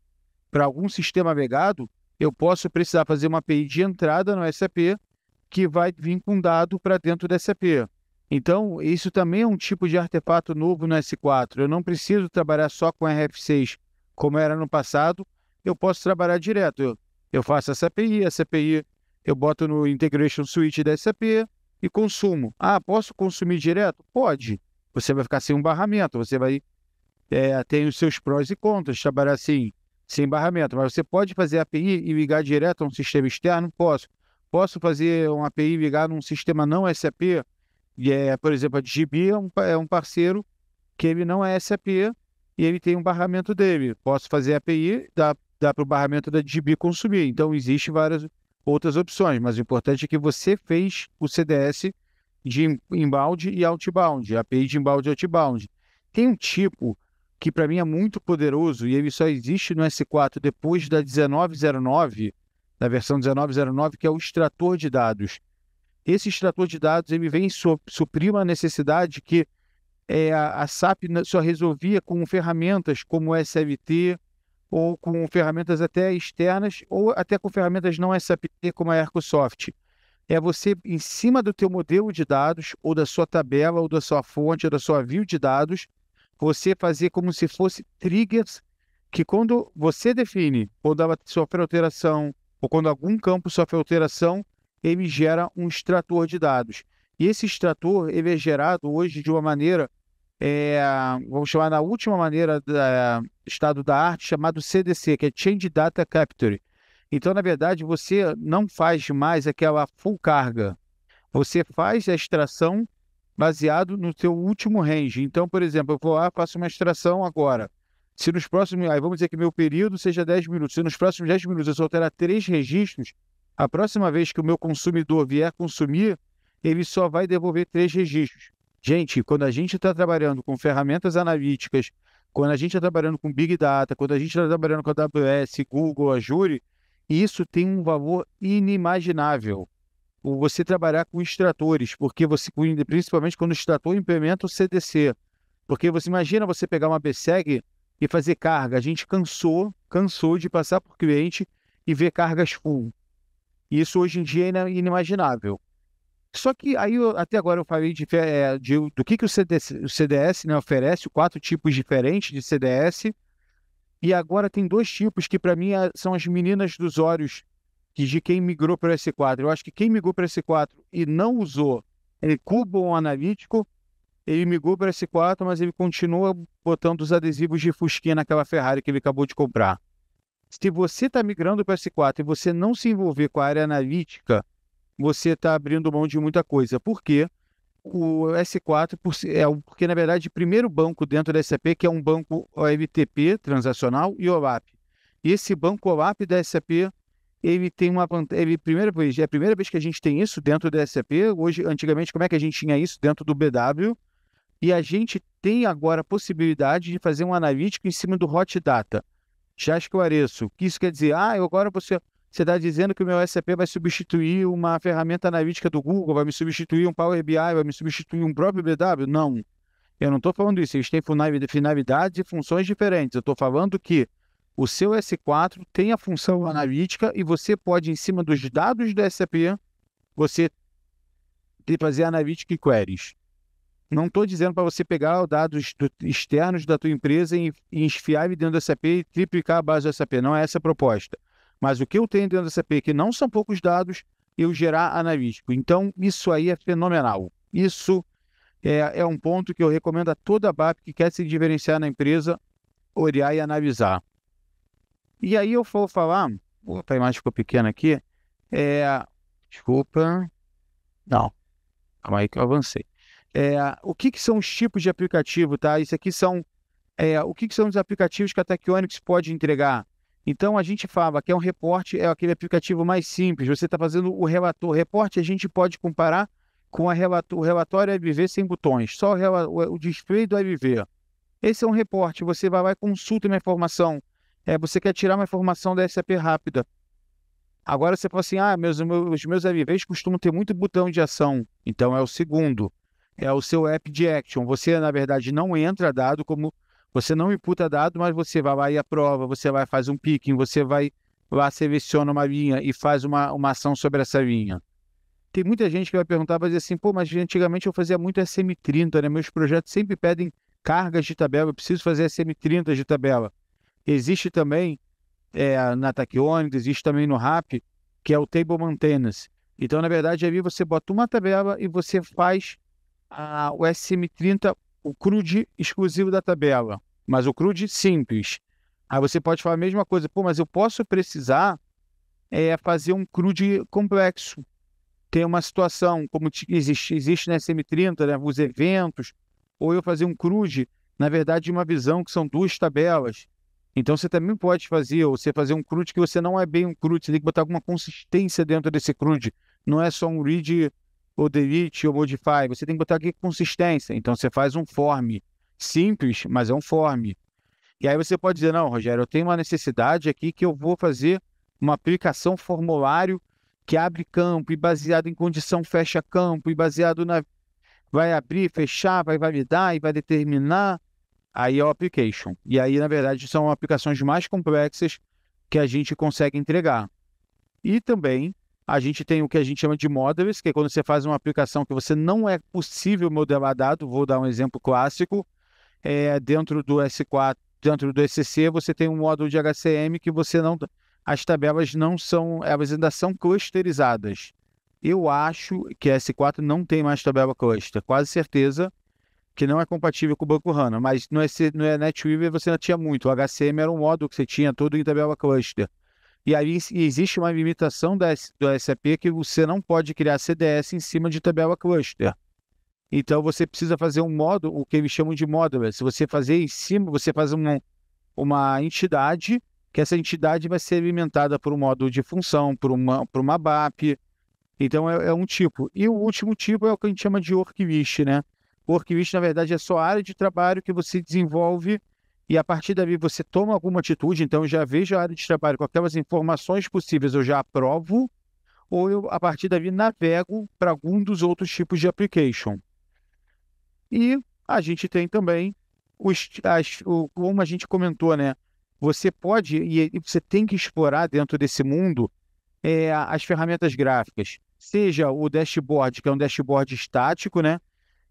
para algum sistema legado, eu posso precisar fazer uma API de entrada no SAP que vai vir com dado para dentro do SAP. Então, isso também é um tipo de artefato novo no S4. Eu não preciso trabalhar só com RF6 como era no passado, eu posso trabalhar direto. Eu faço essa API eu boto no Integration Suite da SAP e consumo. Posso consumir direto? Pode. Você vai ficar sem um barramento, você vai ter os seus prós e contras, trabalhar assim, sem barramento. Mas você pode fazer API e ligar direto a um sistema externo? Posso. Posso fazer uma API e ligar num sistema não SAP? Por exemplo, a DB é um parceiro que ele não é SAP e ele tem um barramento dele. Posso fazer API, dá para o barramento da DB consumir. Então, existem várias outras opções, mas o importante é que você fez o CDS de inbound e outbound, API de inbound e outbound. Tem um tipo que para mim é muito poderoso e ele só existe no S4 depois da 1909, da versão 1909, que é o extrator de dados. Esse extrator de dados ele vem suprir uma necessidade que a SAP só resolvia com ferramentas como o SLT, ou com ferramentas até externas, ou até com ferramentas não SAP, como a Ercosoft. É você, em cima do teu modelo de dados, ou da sua tabela, ou da sua fonte, ou da sua view de dados, você fazer como se fosse triggers, que quando você define, quando ela sofre alteração, ou quando algum campo sofre alteração, ele gera um extrator de dados. E esse extrator, ele é gerado hoje de uma maneira, vamos chamar na última maneira do estado da arte, chamado CDC, que é Change Data Capture. Então, na verdade, você não faz mais aquela full carga. Você faz a extração baseado no seu último range. Então, por exemplo, eu vou lá, faço uma extração agora. Se nos próximos, vamos dizer que meu período seja 10 minutos. Se nos próximos 10 minutos eu só alterar 3 registros, a próxima vez que o meu consumidor vier consumir, ele só vai devolver 3 registros. Gente, quando a gente está trabalhando com ferramentas analíticas, quando a gente está trabalhando com Big Data, quando a gente está trabalhando com a AWS, Google, Azure, isso tem um valor inimaginável. Você trabalhar com extratores, porque principalmente quando o extrator implementa o CDC. Porque você imagina você pegar uma BSEG e fazer carga. A gente cansou de passar por cliente e ver cargas full. Isso hoje em dia é inimaginável. Só que aí, até agora eu falei do que o CDS, né, oferece, 4 tipos diferentes de CDS, e agora tem 2 tipos que para mim são as meninas dos olhos de quem migrou para o S4. Eu acho que quem migrou para o S4 e não usou Cubo analítico, ele migrou para o S4, mas ele continua botando os adesivos de fusquinha naquela Ferrari que ele acabou de comprar. Se você está migrando para o S4 e você não se envolver com a área analítica, você está abrindo mão de muita coisa. Por quê? o S4, porque na verdade o primeiro banco dentro da SAP, que é um banco OLTP transacional e OLAP. E esse banco OLAP da SAP, ele tem uma vantagem, é a primeira vez que a gente tem isso dentro da SAP. Hoje, antigamente, como é que a gente tinha isso dentro do BW? E a gente tem agora a possibilidade de fazer um analítico em cima do Hot Data. Já esclareço. O que isso quer dizer? Agora você está dizendo que o meu SAP vai substituir uma ferramenta analítica do Google, vai me substituir um Power BI, vai me substituir um próprio BW? Não, eu não estou falando isso. Eles têm finalidades e funções diferentes. Eu estou falando que o seu S4 tem a função analítica e você pode, em cima dos dados do SAP, você fazer analítica e queries. Não estou dizendo para você pegar os dados externos da tua empresa e enfiar ele dentro do SAP e triplicar a base do SAP. Não é essa a proposta. Mas o que eu tenho dentro do SAP, que não são poucos dados, eu gerar analítico. Então, isso aí é fenomenal. Isso é um ponto que eu recomendo a toda a BAP que quer se diferenciar na empresa, olhar e analisar. E aí eu vou falar, a imagem ficou pequena aqui, desculpa, não, calma aí que eu avancei. O que são os tipos de aplicativo, tá? Isso aqui são, o que são os aplicativos que a Tectonics pode entregar? Então, a gente fala que um reporte é aquele aplicativo mais simples. Você está fazendo o relator. Reporte a gente pode comparar com o relatório ABV sem botões, só o display do ABV. Esse é um reporte. Você vai lá e consulta uma informação. Você quer tirar uma informação da SAP rápida. Agora você fala assim, os meus ABVs costumam ter muito botão de ação. Então, é o segundo. É o seu app de action. Você, na verdade, não entra dado como... Você não imputa dado, mas você vai lá e aprova, você vai fazer um picking, você vai lá, seleciona uma linha e faz uma ação sobre essa linha. Tem muita gente que vai perguntar, vai dizer assim, mas antigamente eu fazia muito SM30, né? Meus projetos sempre pedem cargas de tabela, eu preciso fazer SM30 de tabela. Existe também na Tachyonics, existe também no RAP, que é o Table Maintenance. Então, na verdade, ali você bota uma tabela e você faz o SM30, o CRUD exclusivo da tabela, mas o CRUD simples. Aí você pode falar a mesma coisa, mas eu posso precisar fazer um CRUD complexo. Tem uma situação, como existe na SM30, né, os eventos, ou eu fazer um CRUD, na verdade, uma visão que são duas tabelas. Então você também pode fazer, ou você fazer um CRUD que você não é bem um CRUD, você tem que botar alguma consistência dentro desse CRUD. Não é só um read ou delete ou modify, você tem que botar aqui consistência. Então você faz um form simples, mas é um form. E aí você pode dizer, não, Rogério, eu tenho uma necessidade aqui que eu vou fazer uma aplicação formulário que abre campo e baseado em condição fecha campo e baseado na... vai abrir, fechar, vai validar e vai determinar. Aí é o application. E aí, na verdade, são aplicações mais complexas que a gente consegue entregar. E também a gente tem o que a gente chama de modelers, que é quando você faz uma aplicação que você não é possível modelar dado. Vou dar um exemplo clássico. Dentro do S4, dentro do ECC, você tem um módulo de HCM que você não... As tabelas não são... Elas ainda são clusterizadas. Eu acho que a S4 não tem mais tabela cluster. Quase certeza que não é compatível com o Banco HANA. Mas no NetWeaver você ainda tinha muito. O HCM era um módulo que você tinha todo em tabela cluster. E aí existe uma limitação do SAP que você não pode criar CDS em cima de tabela cluster. Então você precisa fazer um módulo, o que eles chamam de modular. Se você fazer em cima, você faz uma entidade, que essa entidade vai ser alimentada por um módulo de função, por uma BAP. Então é um tipo. E o último tipo é o que a gente chama de worklist, né? O worklist, na verdade, é só a área de trabalho que você desenvolve e a partir dali você toma alguma atitude. Então eu já vejo a área de trabalho com aquelas informações possíveis, eu já aprovo, ou eu, a partir dali, navego para algum dos outros tipos de application. E a gente tem também, como a gente comentou, né? Você pode, e você tem que explorar dentro desse mundo as ferramentas gráficas. Seja o dashboard, que é um dashboard estático, né?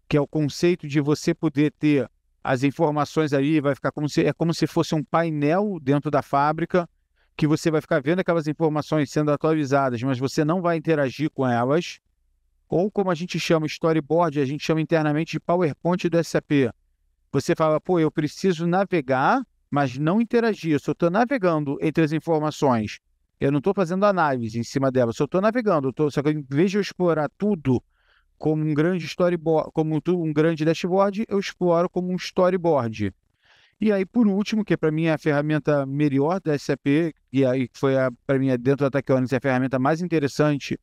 Que é o conceito de você poder ter as informações ali, vai ficar como se fosse um painel dentro da fábrica, que você vai ficar vendo aquelas informações sendo atualizadas, mas você não vai interagir com elas. Ou como a gente chama storyboard, a gente chama internamente de PowerPoint do SAP. Você fala, eu preciso navegar, mas não interagir. Eu só estou navegando entre as informações. Eu não estou fazendo análise em cima delas, eu só estou navegando. Só que em vez de eu explorar tudo como um grande storyboard, um grande dashboard, eu exploro como um storyboard. E aí, por último, que para mim é a ferramenta melhor da SAP, e aí foi para mim, dentro da Tachyonics, a ferramenta mais interessante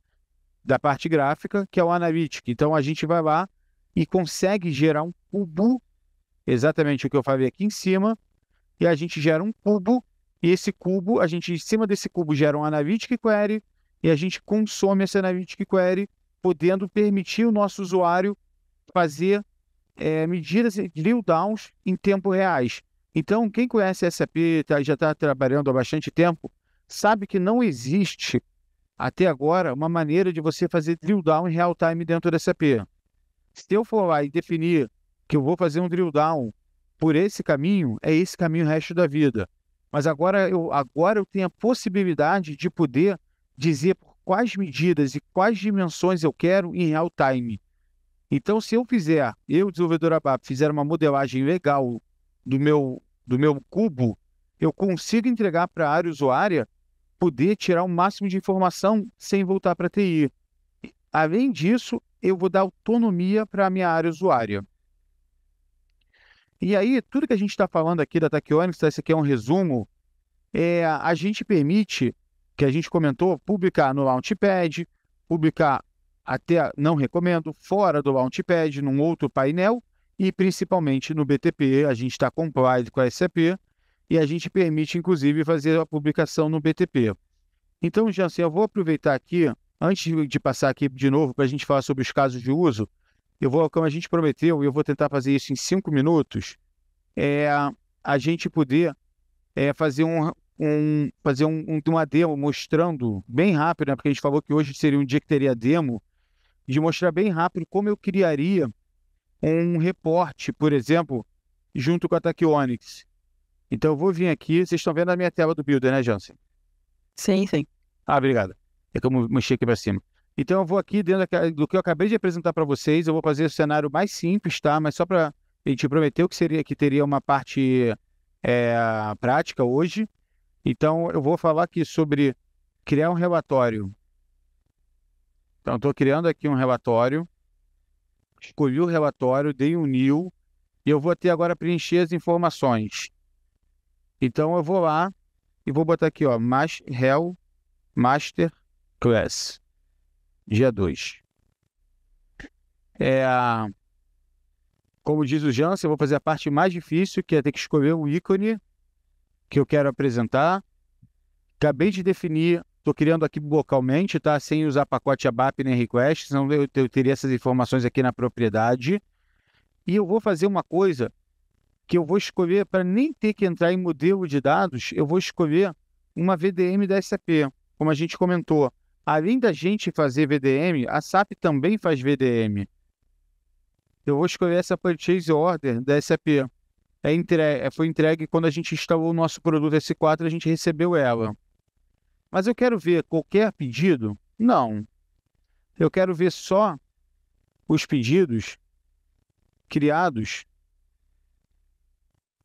da parte gráfica, que é o Analytics. Então, a gente vai lá e consegue gerar um cubo, exatamente o que eu falei aqui em cima, e a gente gera um cubo, e esse cubo, a gente, em cima desse cubo, gera um Analytics Query, e a gente consome esse Analytics Query, podendo permitir o nosso usuário fazer medidas de drill downs em tempo reais. Então, quem conhece SAP, já está trabalhando há bastante tempo, sabe que não existe, até agora, uma maneira de você fazer drill down em real time dentro da SAP. Se eu for lá e definir que eu vou fazer um drill down por esse caminho, é esse caminho o resto da vida. Mas agora eu tenho a possibilidade de poder dizer por quais medidas e quais dimensões eu quero em real time. Então, se eu desenvolvedor ABAP, fizer uma modelagem legal do meu cubo, eu consigo entregar para a área usuária poder tirar o máximo de informação sem voltar para a TI. Além disso, eu vou dar autonomia para a minha área usuária. E aí, tudo que a gente está falando aqui da Tachyonics, esse aqui é um resumo, a gente permite, que a gente comentou, publicar no Launchpad, publicar até, não recomendo, fora do Launchpad, num outro painel, e principalmente no BTP, a gente está compliant com a SAP, e a gente permite, inclusive, fazer a publicação no BTP. Então, Jansen, eu vou aproveitar aqui, antes de passar aqui de novo para a gente falar sobre os casos de uso, como a gente prometeu, e eu vou tentar fazer isso em 5 minutos, a gente poder fazer uma demo mostrando bem rápido, né, porque a gente falou que hoje seria um dia que teria demo, de mostrar bem rápido como eu criaria um reporte, por exemplo, junto com a Tachyonics. Então, eu vou vir aqui, vocês estão vendo a minha tela do Builder, né, Jansen? Sim, sim. Obrigado. É que eu mexi aqui para cima. Então, eu vou aqui, dentro do que eu acabei de apresentar para vocês, eu vou fazer o cenário mais simples, tá? Mas só para... A gente prometeu que teria uma parte prática hoje. Então, eu vou falar aqui sobre criar um relatório. Então, estou criando aqui um relatório. Escolhi o relatório, dei um new, e eu vou agora preencher as informações. Então, eu vou lá e vou botar aqui, ó, Master Class, dia 2. Como diz o Jansen, eu vou fazer a parte mais difícil, que é ter que escolher o ícone que eu quero apresentar. Acabei de definir, estou criando aqui localmente, tá? Sem usar pacote ABAP nem request, senão eu teria essas informações aqui na propriedade. E eu vou fazer uma coisa que eu vou escolher, para nem ter que entrar em modelo de dados, eu vou escolher uma VDM da SAP, como a gente comentou. Além da gente fazer VDM, a SAP também faz VDM. Eu vou escolher essa Purchase Order da SAP. Foi entregue quando a gente instalou o nosso produto S4, a gente recebeu ela. Mas eu quero ver qualquer pedido? Não. Eu quero ver só os pedidos criados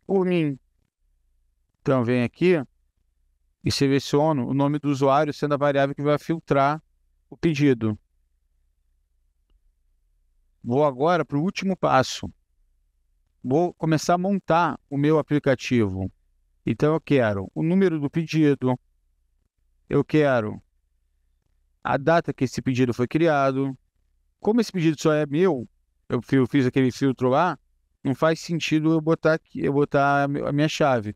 por mim. Então, venho aqui e seleciono o nome do usuário sendo a variável que vai filtrar o pedido. Vou agora para o último passo. Vou começar a montar o meu aplicativo. Então, eu quero o número do pedido, eu quero a data que esse pedido foi criado. Como esse pedido só é meu, eu fiz aquele filtro lá, não faz sentido eu botar a minha chave.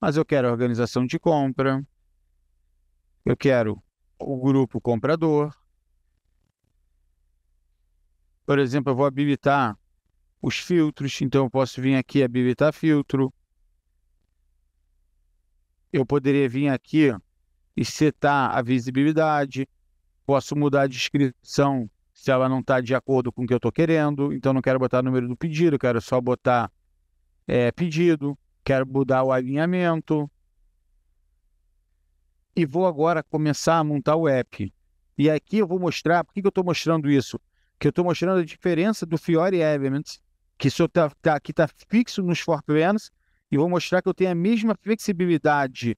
Mas eu quero a organização de compra, eu quero o grupo comprador. Por exemplo, eu vou habilitar os filtros, então eu posso vir aqui e habilitar filtro. Eu poderia vir aqui e setar a visibilidade. Posso mudar a descrição se ela não está de acordo com o que eu estou querendo. Então, não quero botar o número do pedido, quero só botar pedido. Quero mudar o alinhamento. E vou agora começar a montar o app. E aqui eu vou mostrar, por que eu estou mostrando isso? Que eu estou mostrando a diferença do Fiori Elements, que aqui está fixo nos forplanes, e vou mostrar que eu tenho a mesma flexibilidade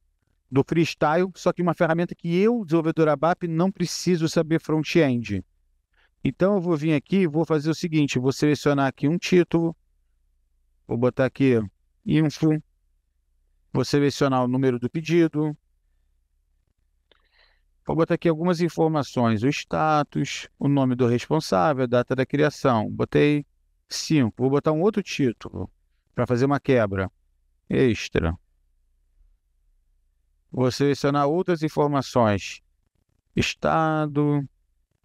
do Freestyle, só que uma ferramenta que eu, desenvolvedor ABAP, não preciso saber front-end. Então, eu vou vir aqui e vou fazer o seguinte, vou selecionar aqui um título, vou botar aqui info, vou selecionar o número do pedido, vou botar aqui algumas informações, o status, o nome do responsável, a data da criação. Botei 5. Vou botar um outro título para fazer uma quebra extra. Vou selecionar outras informações. Estado.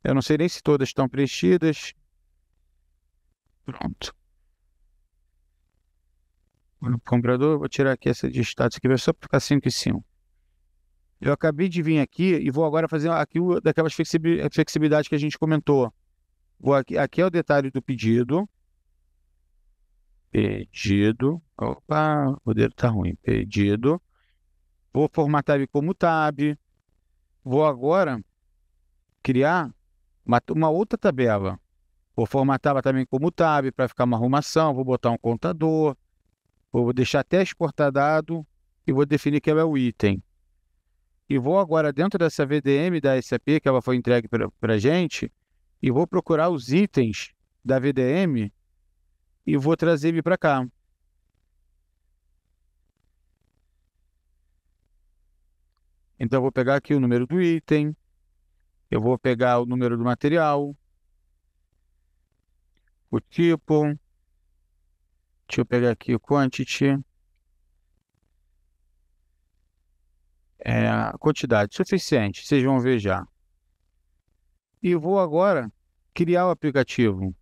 Eu não sei nem se todas estão preenchidas. Pronto. O comprador, vou tirar aqui essa de status aqui, vai só ficar 5 e 5. Eu acabei de vir aqui e vou agora fazer aqui daquelas flexibilidades que a gente comentou. Vou aqui é o detalhe do pedido. Pedido. Opa, o dedo tá ruim. Pedido. Vou formatar ele como tab. Vou agora criar uma outra tabela. Vou formatá-la também como tab para ficar uma arrumação. Vou botar um contador. Vou deixar até exportar dado. E vou definir que ela é o item. E vou agora dentro dessa VDM da SAP, que ela foi entregue para a gente, e vou procurar os itens da VDM e vou trazer ele para cá. Então, eu vou pegar aqui o número do item, eu vou pegar o número do material, o tipo, deixa eu pegar aqui o quantity, a quantidade suficiente, vocês vão ver já. E vou agora criar o aplicativo.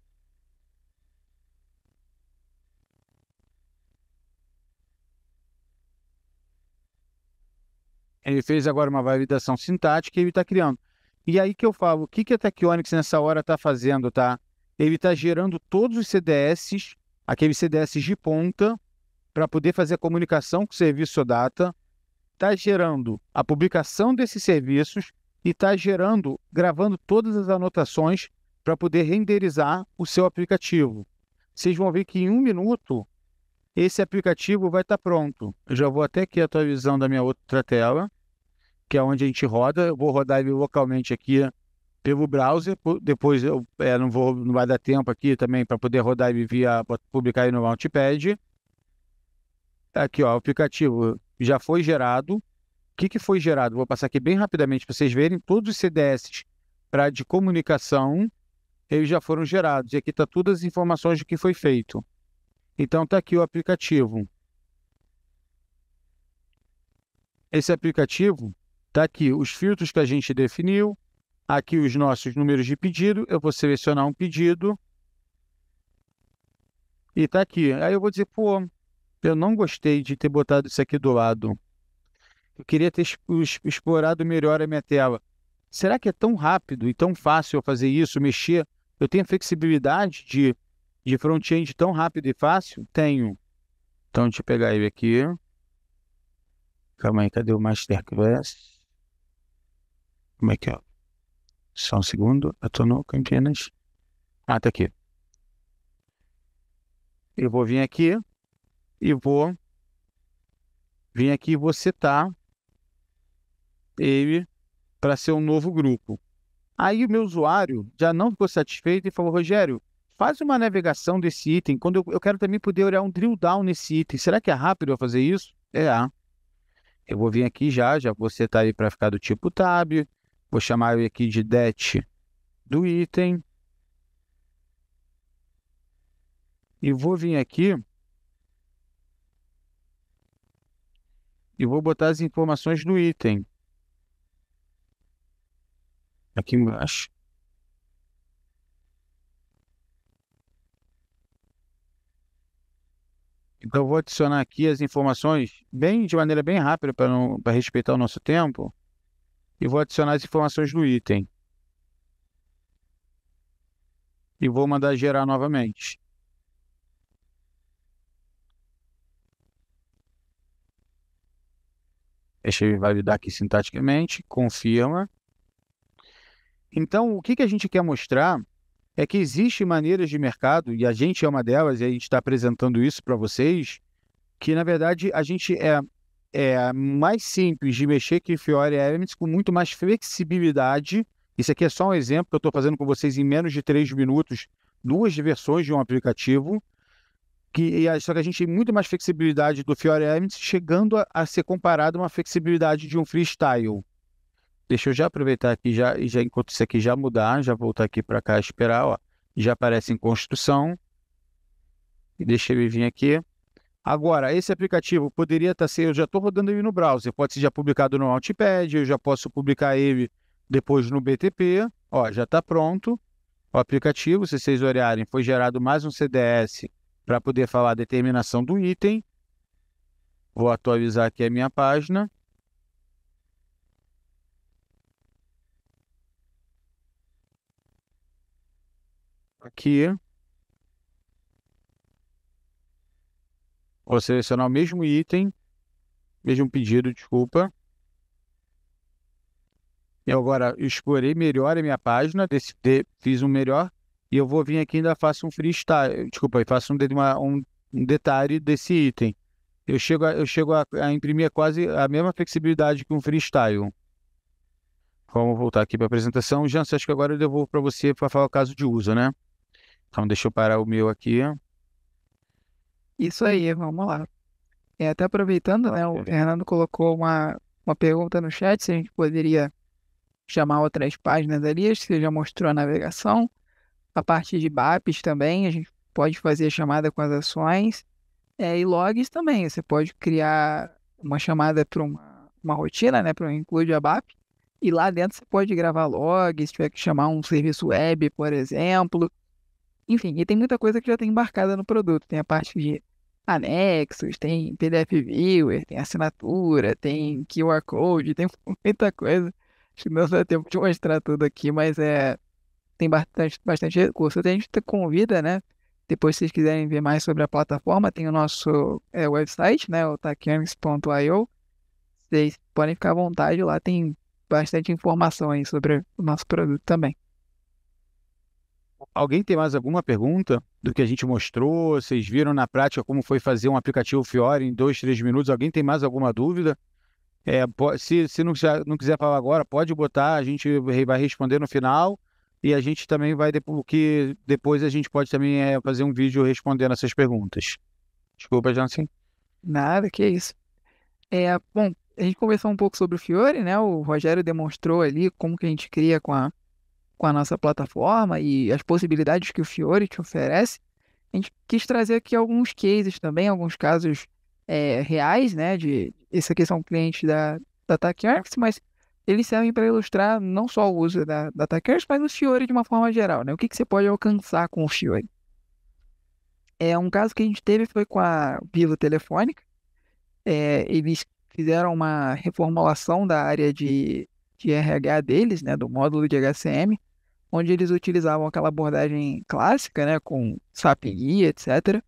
Ele fez agora uma validação sintática e ele está criando. E aí que eu falo, o que a Tecionix nessa hora está fazendo, tá? Ele está gerando todos os CDS, aqueles CDS de ponta, para poder fazer a comunicação com o serviço data, está gerando a publicação desses serviços e está gravando todas as anotações para poder renderizar o seu aplicativo. Vocês vão ver que em 1 minuto esse aplicativo vai estar pronto. Eu já vou até aqui atualizando a minha outra tela, que é onde a gente roda. Eu vou rodar ele localmente aqui pelo browser. Depois não vai dar tempo aqui também para poder rodar ele publicar ele no Launchpad. Aqui, ó, o aplicativo já foi gerado. O que foi gerado? Vou passar aqui bem rapidamente para vocês verem. Todos os CDS de comunicação, eles já foram gerados. E aqui está todas as informações do que foi feito. Então, está aqui o aplicativo. Esse aplicativo está aqui os filtros que a gente definiu. Aqui os nossos números de pedido. Eu vou selecionar um pedido. E está aqui. Aí eu vou dizer, pô, eu não gostei de ter botado isso aqui do lado. Eu queria ter explorado melhor a minha tela. Será que é tão rápido e tão fácil eu fazer isso, mexer? Eu tenho flexibilidade de front-end tão rápido e fácil? Tenho. Então, deixa eu pegar ele aqui. Calma aí, cadê o Masterclass? Como é que é? Só um segundo. Eu estou no Campinas. Ah, tá aqui. Eu vou vir aqui e vou setar ele para ser um novo grupo. Aí o meu usuário já não ficou satisfeito e falou, Rogério, faz uma navegação desse item, quando eu quero também poder olhar um drill down nesse item. Será que é rápido eu fazer isso? Eu vou vir aqui já vou setar ele para ficar do tipo tab, vou chamar ele aqui de det do item. E vou vir aqui e vou botar as informações do item. Aqui embaixo. Então, eu vou adicionar aqui as informações de maneira bem rápida para respeitar o nosso tempo. E vou adicionar as informações do item. E vou mandar gerar novamente. Deixa eu validar aqui sintaticamente. Confirma. Então, o que a gente quer mostrar é que existem maneiras de mercado, e a gente é uma delas, e a gente está apresentando isso para vocês, que, na verdade, a gente é mais simples de mexer que Fiori Elements, com muito mais flexibilidade Isso aqui é só um exemplo que eu estou fazendo com vocês em menos de 3 minutos, duas versões de um aplicativo, só que a gente tem muito mais flexibilidade do Fiori Elements, chegando a ser comparado a uma flexibilidade de um Freestyle. Deixa eu já aproveitar aqui, enquanto isso aqui já mudar, já voltar aqui para cá e esperar, ó, já aparece em construção. E deixa ele vir aqui. Agora, esse aplicativo poderia estar eu já estou rodando ele no browser, pode ser já publicado no Notepad, eu já posso publicar ele depois no BTP. Ó, já está pronto o aplicativo. Se vocês olharem, foi gerado mais um CDS para poder falar a determinação do item. Vou atualizar aqui a minha página. Aqui. Vou selecionar o mesmo item, mesmo pedido, desculpa. Eu agora explorei melhor a minha página, fiz um melhor, e eu vou vir aqui e ainda faço um freestyle, desculpa, eu faço um detalhe desse item. Eu chego a imprimir quase a mesma flexibilidade que um freestyle. Vamos voltar aqui para a apresentação. Jansen, acho que agora eu devolvo para você para falar o caso de uso, né? Então, deixa eu parar o meu aqui. Isso aí, vamos lá. Até aproveitando, né, o Fernando colocou uma pergunta no chat se a gente poderia chamar outras páginas ali, acho que você já mostrou a navegação. A parte de BAPs também, a gente pode fazer chamada com as ações. E logs também, você pode criar uma chamada para uma rotina, né, para um include ABAP, e lá dentro você pode gravar logs, se tiver que chamar um serviço web, por exemplo. Enfim, e tem muita coisa que já tem embarcada no produto. Tem a parte de anexos, tem PDF Viewer, tem assinatura, tem QR Code, tem muita coisa. Acho que não dá tempo de mostrar tudo aqui, mas tem bastante recurso. A gente convida, né? Depois, se vocês quiserem ver mais sobre a plataforma, tem o nosso website, né? O takiamix.io. Vocês podem ficar à vontade, lá tem bastante informação aí sobre o nosso produto também. Alguém tem mais alguma pergunta do que a gente mostrou? Vocês viram na prática como foi fazer um aplicativo Fiori em 2, 3 minutos? Alguém tem mais alguma dúvida? Se não quiser falar agora, pode botar, a gente vai responder no final. E a gente também vai, depois a gente pode também fazer um vídeo respondendo essas perguntas. Desculpa, Jansen. Nada, que isso. Bom, a gente conversou um pouco sobre o Fiori, né? O Rogério demonstrou ali como que a gente cria com a nossa plataforma e as possibilidades que o Fiori te oferece. A gente quis trazer aqui alguns cases também, alguns casos reais, né? Esse aqui são clientes da TakeArcs, mas eles servem para ilustrar não só o uso da TakeArcs, mas o Fiori de uma forma geral, né? O que você pode alcançar com o Fiori? Um caso que a gente teve foi com a Vivo Telefônica. Eles fizeram uma reformulação da área de RH deles, né? Do módulo de HCM, onde eles utilizavam aquela abordagem clássica, né? Com SAP Guia, etc.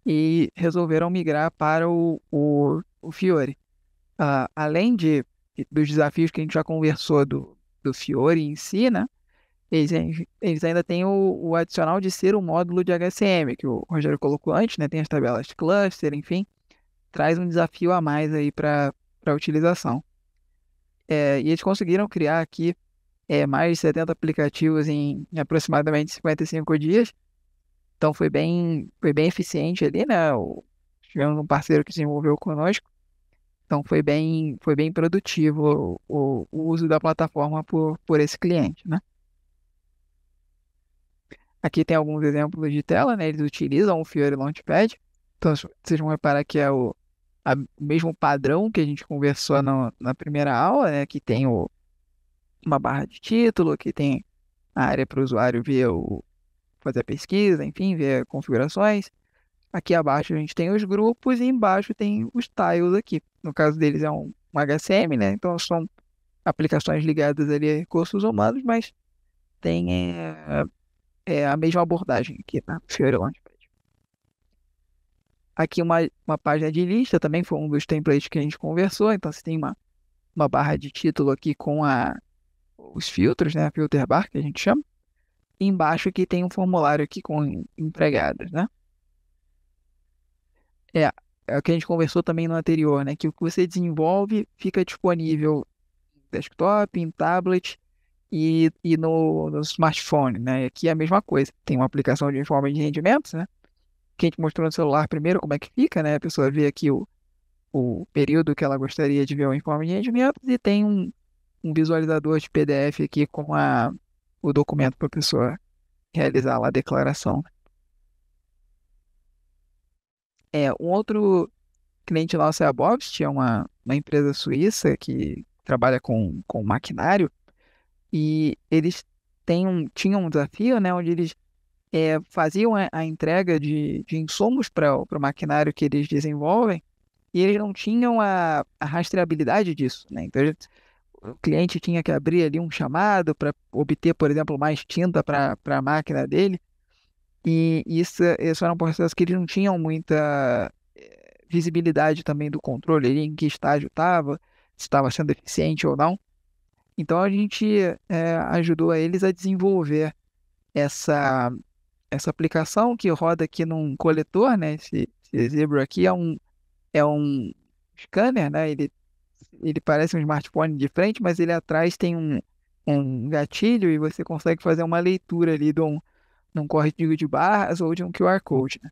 E resolveram migrar para o Fiori. Além dos desafios que a gente já conversou do Fiori em si, né? Eles ainda têm o adicional de ser um módulo de HCM, que o Rogério colocou antes, né? Tem as tabelas de cluster, enfim, traz um desafio a mais aí para a utilização. E eles conseguiram criar aqui mais de 70 aplicativos em aproximadamente 55 dias. Então foi bem eficiente ali, né? Tivemos um parceiro que se envolveu conosco. Então foi bem produtivo o uso da plataforma por esse cliente, né? Aqui tem alguns exemplos de tela, né? Eles utilizam o Fiori Launchpad. Então vocês vão reparar que é o mesmo padrão que a gente conversou na primeira aula, né? Que tem uma barra de título, que tem a área para o usuário ver fazer a pesquisa, enfim, ver configurações. Aqui abaixo a gente tem os grupos e embaixo tem os tiles aqui. No caso deles é um HCM, né? Então são aplicações ligadas ali a recursos humanos, mas tem a mesma abordagem aqui na Fiori Launchpad. Aqui uma página de lista também foi um dos templates que a gente conversou. Então você tem uma barra de título aqui com os filtros, né? A filter bar que a gente chama. E embaixo aqui tem um formulário aqui com empregados, né? É o que a gente conversou também no anterior, né? Que o que você desenvolve fica disponível em desktop, em tablet e no smartphone, né? Aqui é a mesma coisa. Tem uma aplicação de informe de rendimentos, né? Que a gente mostrou no celular primeiro como é que fica, né? A pessoa vê aqui o período que ela gostaria de ver o informe de rendimentos e tem um visualizador de PDF aqui com o documento para a pessoa realizar lá a declaração. Um outro cliente nosso é a Bobst, é uma empresa suíça que trabalha com maquinário e eles tinham um desafio, né, onde eles faziam a entrega de insumos para o maquinário que eles desenvolvem e eles não tinham a rastreabilidade disso, né? Então o cliente tinha que abrir ali um chamado para obter, por exemplo, mais tinta para a máquina dele. E isso era um processo que eles não tinham muita visibilidade também do controle, ali, em que estágio estava, se estava sendo eficiente ou não. Então a gente ajudou a eles a desenvolver essa, essa aplicação que roda aqui num coletor, né? Esse Zebra aqui é um scanner, né? Ele parece um smartphone de frente, mas ele atrás tem um gatilho e você consegue fazer uma leitura ali de um código de barras ou de um QR Code, né?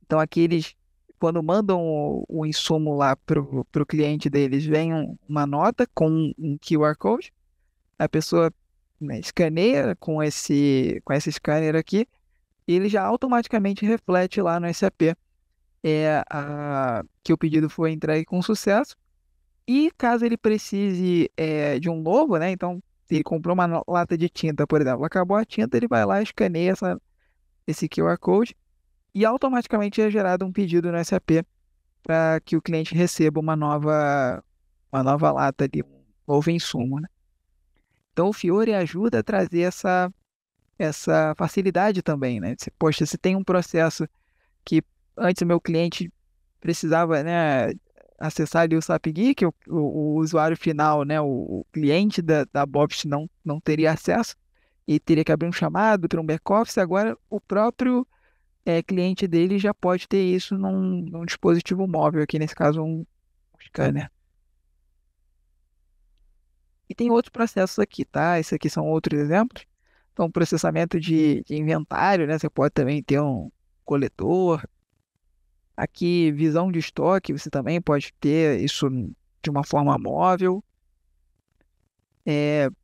Então aqui eles, quando mandam o insumo lá pro cliente deles, vem uma nota com um QR Code, a pessoa, né, escaneia com esse scanner aqui, e ele já automaticamente reflete lá no SAP que o pedido foi entregue com sucesso. E caso ele precise de um novo, né? Então, se ele comprou uma lata de tinta, por exemplo, acabou a tinta, ele vai lá, escaneia esse QR Code e automaticamente é gerado um pedido no SAP para que o cliente receba uma nova lata de um novo insumo, né? Então, o Fiori ajuda a trazer essa facilidade também, né? Poxa, se tem um processo que antes o meu cliente precisava, né, acessar ali o SAPGIC, o usuário final, né, o cliente da Bobst não teria acesso e teria que abrir um chamado para um back-office. Agora, o próprio cliente dele já pode ter isso num dispositivo móvel, aqui nesse caso um scanner. E tem outros processos aqui, tá? Esses aqui são outros exemplos. Então, processamento de inventário, né? Você pode também ter um coletor. Aqui, visão de estoque, você também pode ter isso de uma forma móvel.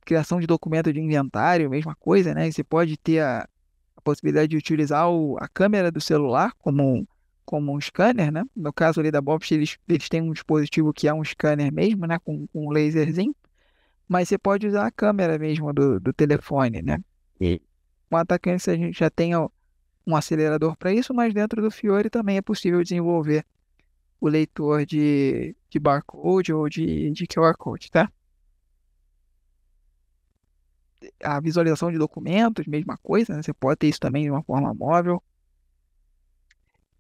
Criação de documento de inventário, mesma coisa, né? Você pode ter a possibilidade de utilizar a câmera do celular como um scanner, né? No caso ali da Bobst, eles têm um dispositivo que é um scanner mesmo, né? Com um laserzinho, mas você pode usar a câmera mesmo do telefone, né? E com o atacante a gente já tem um acelerador para isso, mas dentro do Fiori também é possível desenvolver o leitor de barcode ou de QR Code, tá? A visualização de documentos, mesma coisa, né? Você pode ter isso também de uma forma móvel.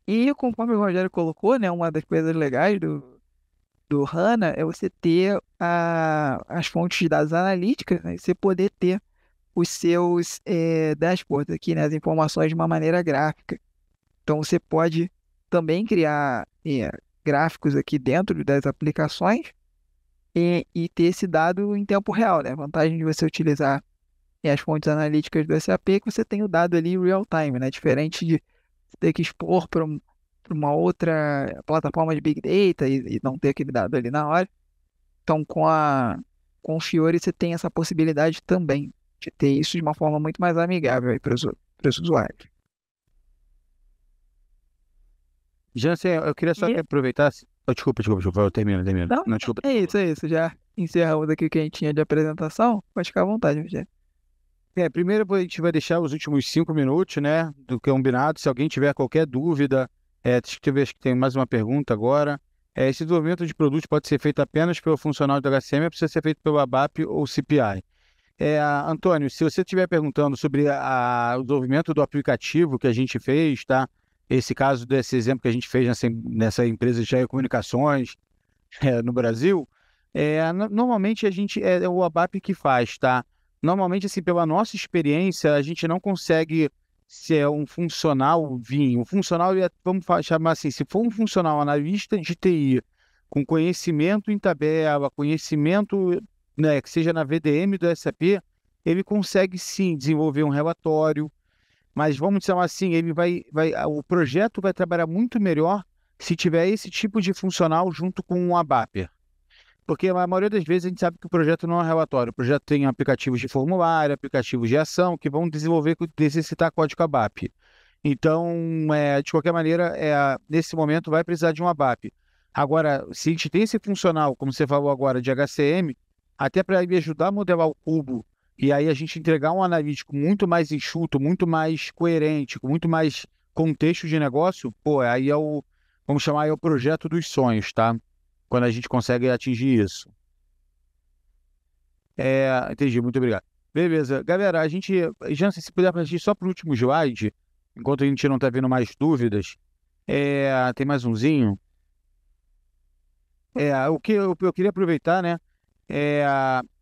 E conforme o Rogério colocou, né, uma das coisas legais do HANA é você ter as fontes de dados analíticas, né, e você poder ter os seus dashboards aqui, né, as informações de uma maneira gráfica. Então você pode também criar gráficos aqui dentro das aplicações e ter esse dado em tempo real, né? A vantagem de você utilizar as fontes analíticas do SAP é que você tem o dado ali em real time, né? Diferente de ter que expor para uma outra plataforma de Big Data e não ter aquele dado ali na hora. Então, com o Fiori, você tem essa possibilidade também de ter isso de uma forma muito mais amigável para os usuários. Jansen, eu queria só aproveitar. Desculpa, eu termino. Não, Desculpa. é isso. Já encerramos aqui o que a gente tinha de apresentação. Pode ficar à vontade, Rogério. Primeiro a gente vai deixar os últimos 5 minutos, né, do que é combinado. Se alguém tiver qualquer dúvida, acho que tem mais uma pergunta agora. Esse desenvolvimento de produtos pode ser feito apenas pelo funcionário do HCM ou precisa ser feito pelo ABAP ou CPI? Antônio, se você estiver perguntando sobre o desenvolvimento do aplicativo que a gente fez, tá? Esse caso desse exemplo que a gente fez nessa empresa de telecomunicações no Brasil, normalmente a gente é o ABAP que faz, tá? Normalmente, assim, pela nossa experiência, a gente não consegue ser um funcional vinho. Um funcional, vamos chamar assim, se for um funcional analista de TI, com conhecimento em tabela, conhecimento né, que seja na VDM do SAP, ele consegue sim desenvolver um relatório, mas vamos chamar assim, o projeto vai trabalhar muito melhor se tiver esse tipo de funcional junto com um ABAPer. Porque a maioria das vezes a gente sabe que o projeto não é um relatório. O projeto tem aplicativos de formulário, aplicativos de ação, que vão necessitar código ABAP. Então, de qualquer maneira, nesse momento vai precisar de um ABAP. Agora, se a gente tem esse funcional, como você falou agora, de HCM, até para me ajudar a modelar o cubo, e aí a gente entregar um analítico muito mais enxuto, muito mais coerente, com muito mais contexto de negócio, pô, aí vamos chamar aí o projeto dos sonhos, tá? Quando a gente consegue atingir isso. Entendi, muito obrigado. Beleza, galera, Jansen, se puder partir só para o último slide, enquanto a gente não está vendo mais dúvidas, tem mais umzinho. O que eu queria aproveitar, né?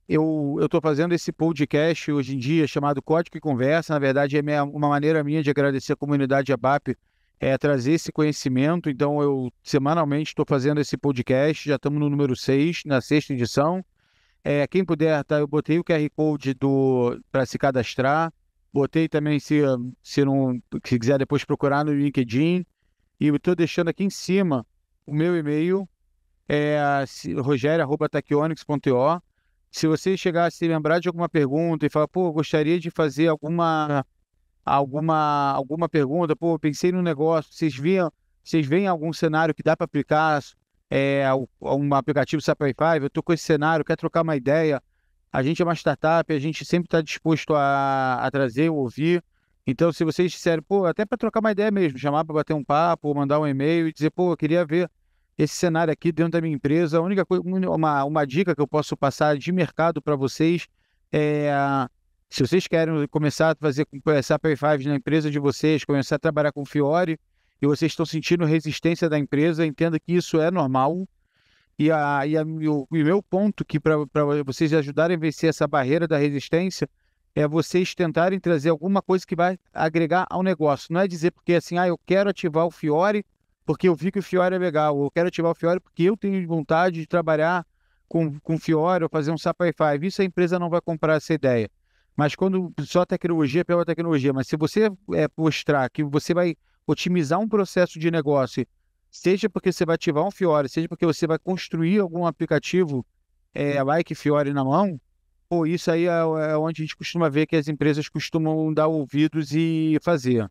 Eu estou fazendo esse podcast hoje em dia chamado Código e Conversa. Na verdade, uma maneira minha de agradecer a comunidade ABAP, trazer esse conhecimento. Então, eu semanalmente estou fazendo esse podcast. Já estamos no número 6, na 6ª edição. Quem puder, tá, eu botei o QR Code para se cadastrar. Botei também, se quiser depois procurar no LinkedIn. E eu estou deixando aqui em cima o meu e-mail, rogerio@tachyonics.io. Se você chegar a se lembrar de alguma pergunta e falar, pô, gostaria de fazer alguma pergunta, pô, pensei no negócio, vocês veem algum cenário que dá para aplicar um aplicativo Sapiify, eu estou com esse cenário, quer trocar uma ideia, a gente é uma startup, a gente sempre está disposto a trazer, ouvir. Então, se vocês disserem, pô, até para trocar uma ideia mesmo, chamar para bater um papo, ou mandar um e-mail e dizer, pô, eu queria ver esse cenário aqui dentro da minha empresa. A única coisa, uma dica que eu posso passar de mercado para vocês se vocês querem começar a fazer Sapiify na empresa de vocês, começar a trabalhar com Fiori, e vocês estão sentindo resistência da empresa, entenda que isso é normal. O meu ponto que para vocês ajudarem a vencer essa barreira da resistência é vocês tentarem trazer alguma coisa que vai agregar ao negócio. Não é dizer porque assim, eu quero ativar o Fiori porque eu vi que o Fiori é legal, ou eu quero ativar o Fiori porque eu tenho vontade de trabalhar com Fiori ou fazer um Sapiify. Isso a empresa não vai comprar essa ideia. Mas quando só tecnologia pela tecnologia, mas se você mostrar que você vai otimizar um processo de negócio, seja porque você vai ativar um Fiori, seja porque você vai construir algum aplicativo like Fiori na mão, pô, isso aí é onde a gente costuma ver que as empresas costumam dar ouvidos e fazer.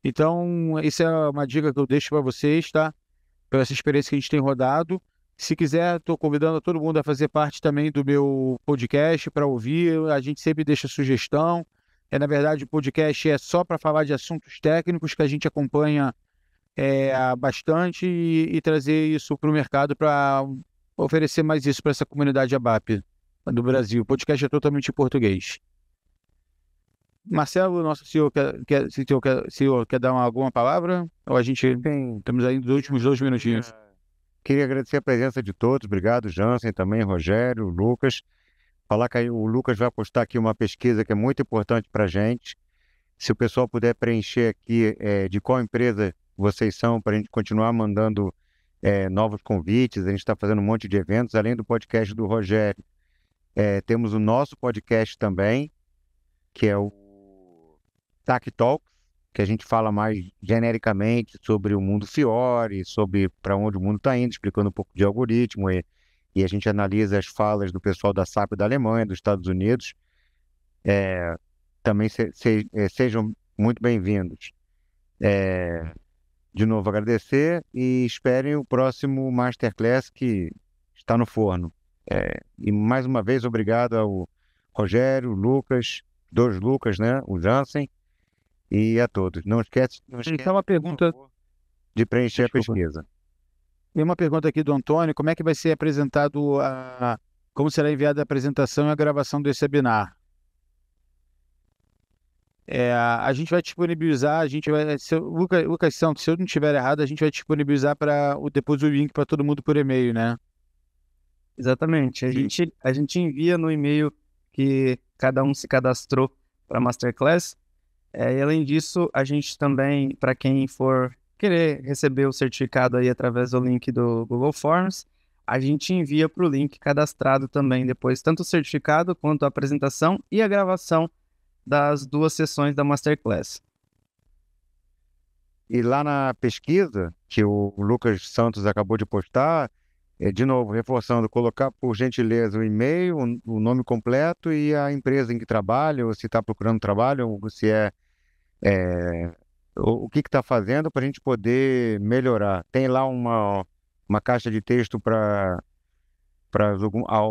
Então, isso é uma dica que eu deixo para vocês, tá? Pela essa experiência que a gente tem rodado. Se quiser, estou convidando todo mundo a fazer parte também do meu podcast para ouvir. A gente sempre deixa sugestão. Na verdade, o podcast é só para falar de assuntos técnicos que a gente acompanha bastante e trazer isso para o mercado para oferecer mais isso para essa comunidade ABAP do Brasil. O podcast é totalmente em português. Marcelo, nosso CEO, quer dar alguma palavra? Ou a gente estamos aí nos últimos 2 minutinhos? Queria agradecer a presença de todos. Obrigado, Jansen, também, Rogério, Lucas. Falar que aí o Lucas vai postar aqui uma pesquisa que é muito importante para a gente. Se o pessoal puder preencher aqui de qual empresa vocês são, para a gente continuar mandando novos convites. A gente está fazendo um monte de eventos, além do podcast do Rogério. Temos o nosso podcast também, que é o TAC Talks, que a gente fala mais genericamente sobre o mundo Fiori, sobre para onde o mundo está indo, explicando um pouco de algoritmo, e a gente analisa as falas do pessoal da SAP da Alemanha, dos Estados Unidos. Também sejam muito bem-vindos. De novo, agradecer e esperem o próximo Masterclass que está no forno. E mais uma vez, obrigado ao Rogério, Lucas, 2 Lucas, né? O Jansen, e a todos. Não esquece Uma pergunta de preencher a pesquisa. Tem uma pergunta aqui do Antônio: como é que vai ser apresentado como será enviada a apresentação e a gravação desse webinar? A gente vai disponibilizar, Lucas Santos, se eu não estiver errado, a gente vai disponibilizar depois o link para todo mundo por e-mail, né? Exatamente. A gente envia no e-mail que cada um se cadastrou para a Masterclass. E além disso, a gente também, para quem for querer receber o certificado aí através do link do Google Forms, a gente envia para o link cadastrado também depois, tanto o certificado quanto a apresentação e a gravação das 2 sessões da Masterclass. E lá na pesquisa que o Lucas Santos acabou de postar, de novo, reforçando, colocar por gentileza o e-mail, o nome completo e a empresa em que trabalha, ou se está procurando trabalho, ou se o que está fazendo para a gente poder melhorar. Tem lá uma caixa de texto para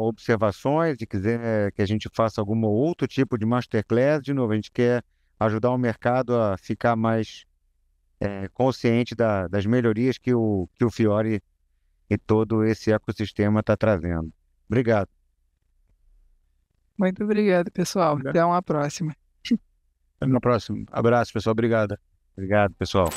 observações, se quiser que a gente faça algum outro tipo de masterclass. De novo, a gente quer ajudar o mercado a ficar mais consciente das melhorias que o Fiori e todo esse ecossistema está trazendo. Obrigado. Muito obrigado, pessoal. Até uma próxima. Até uma próxima. Abraço, pessoal. Obrigado. Obrigado, pessoal.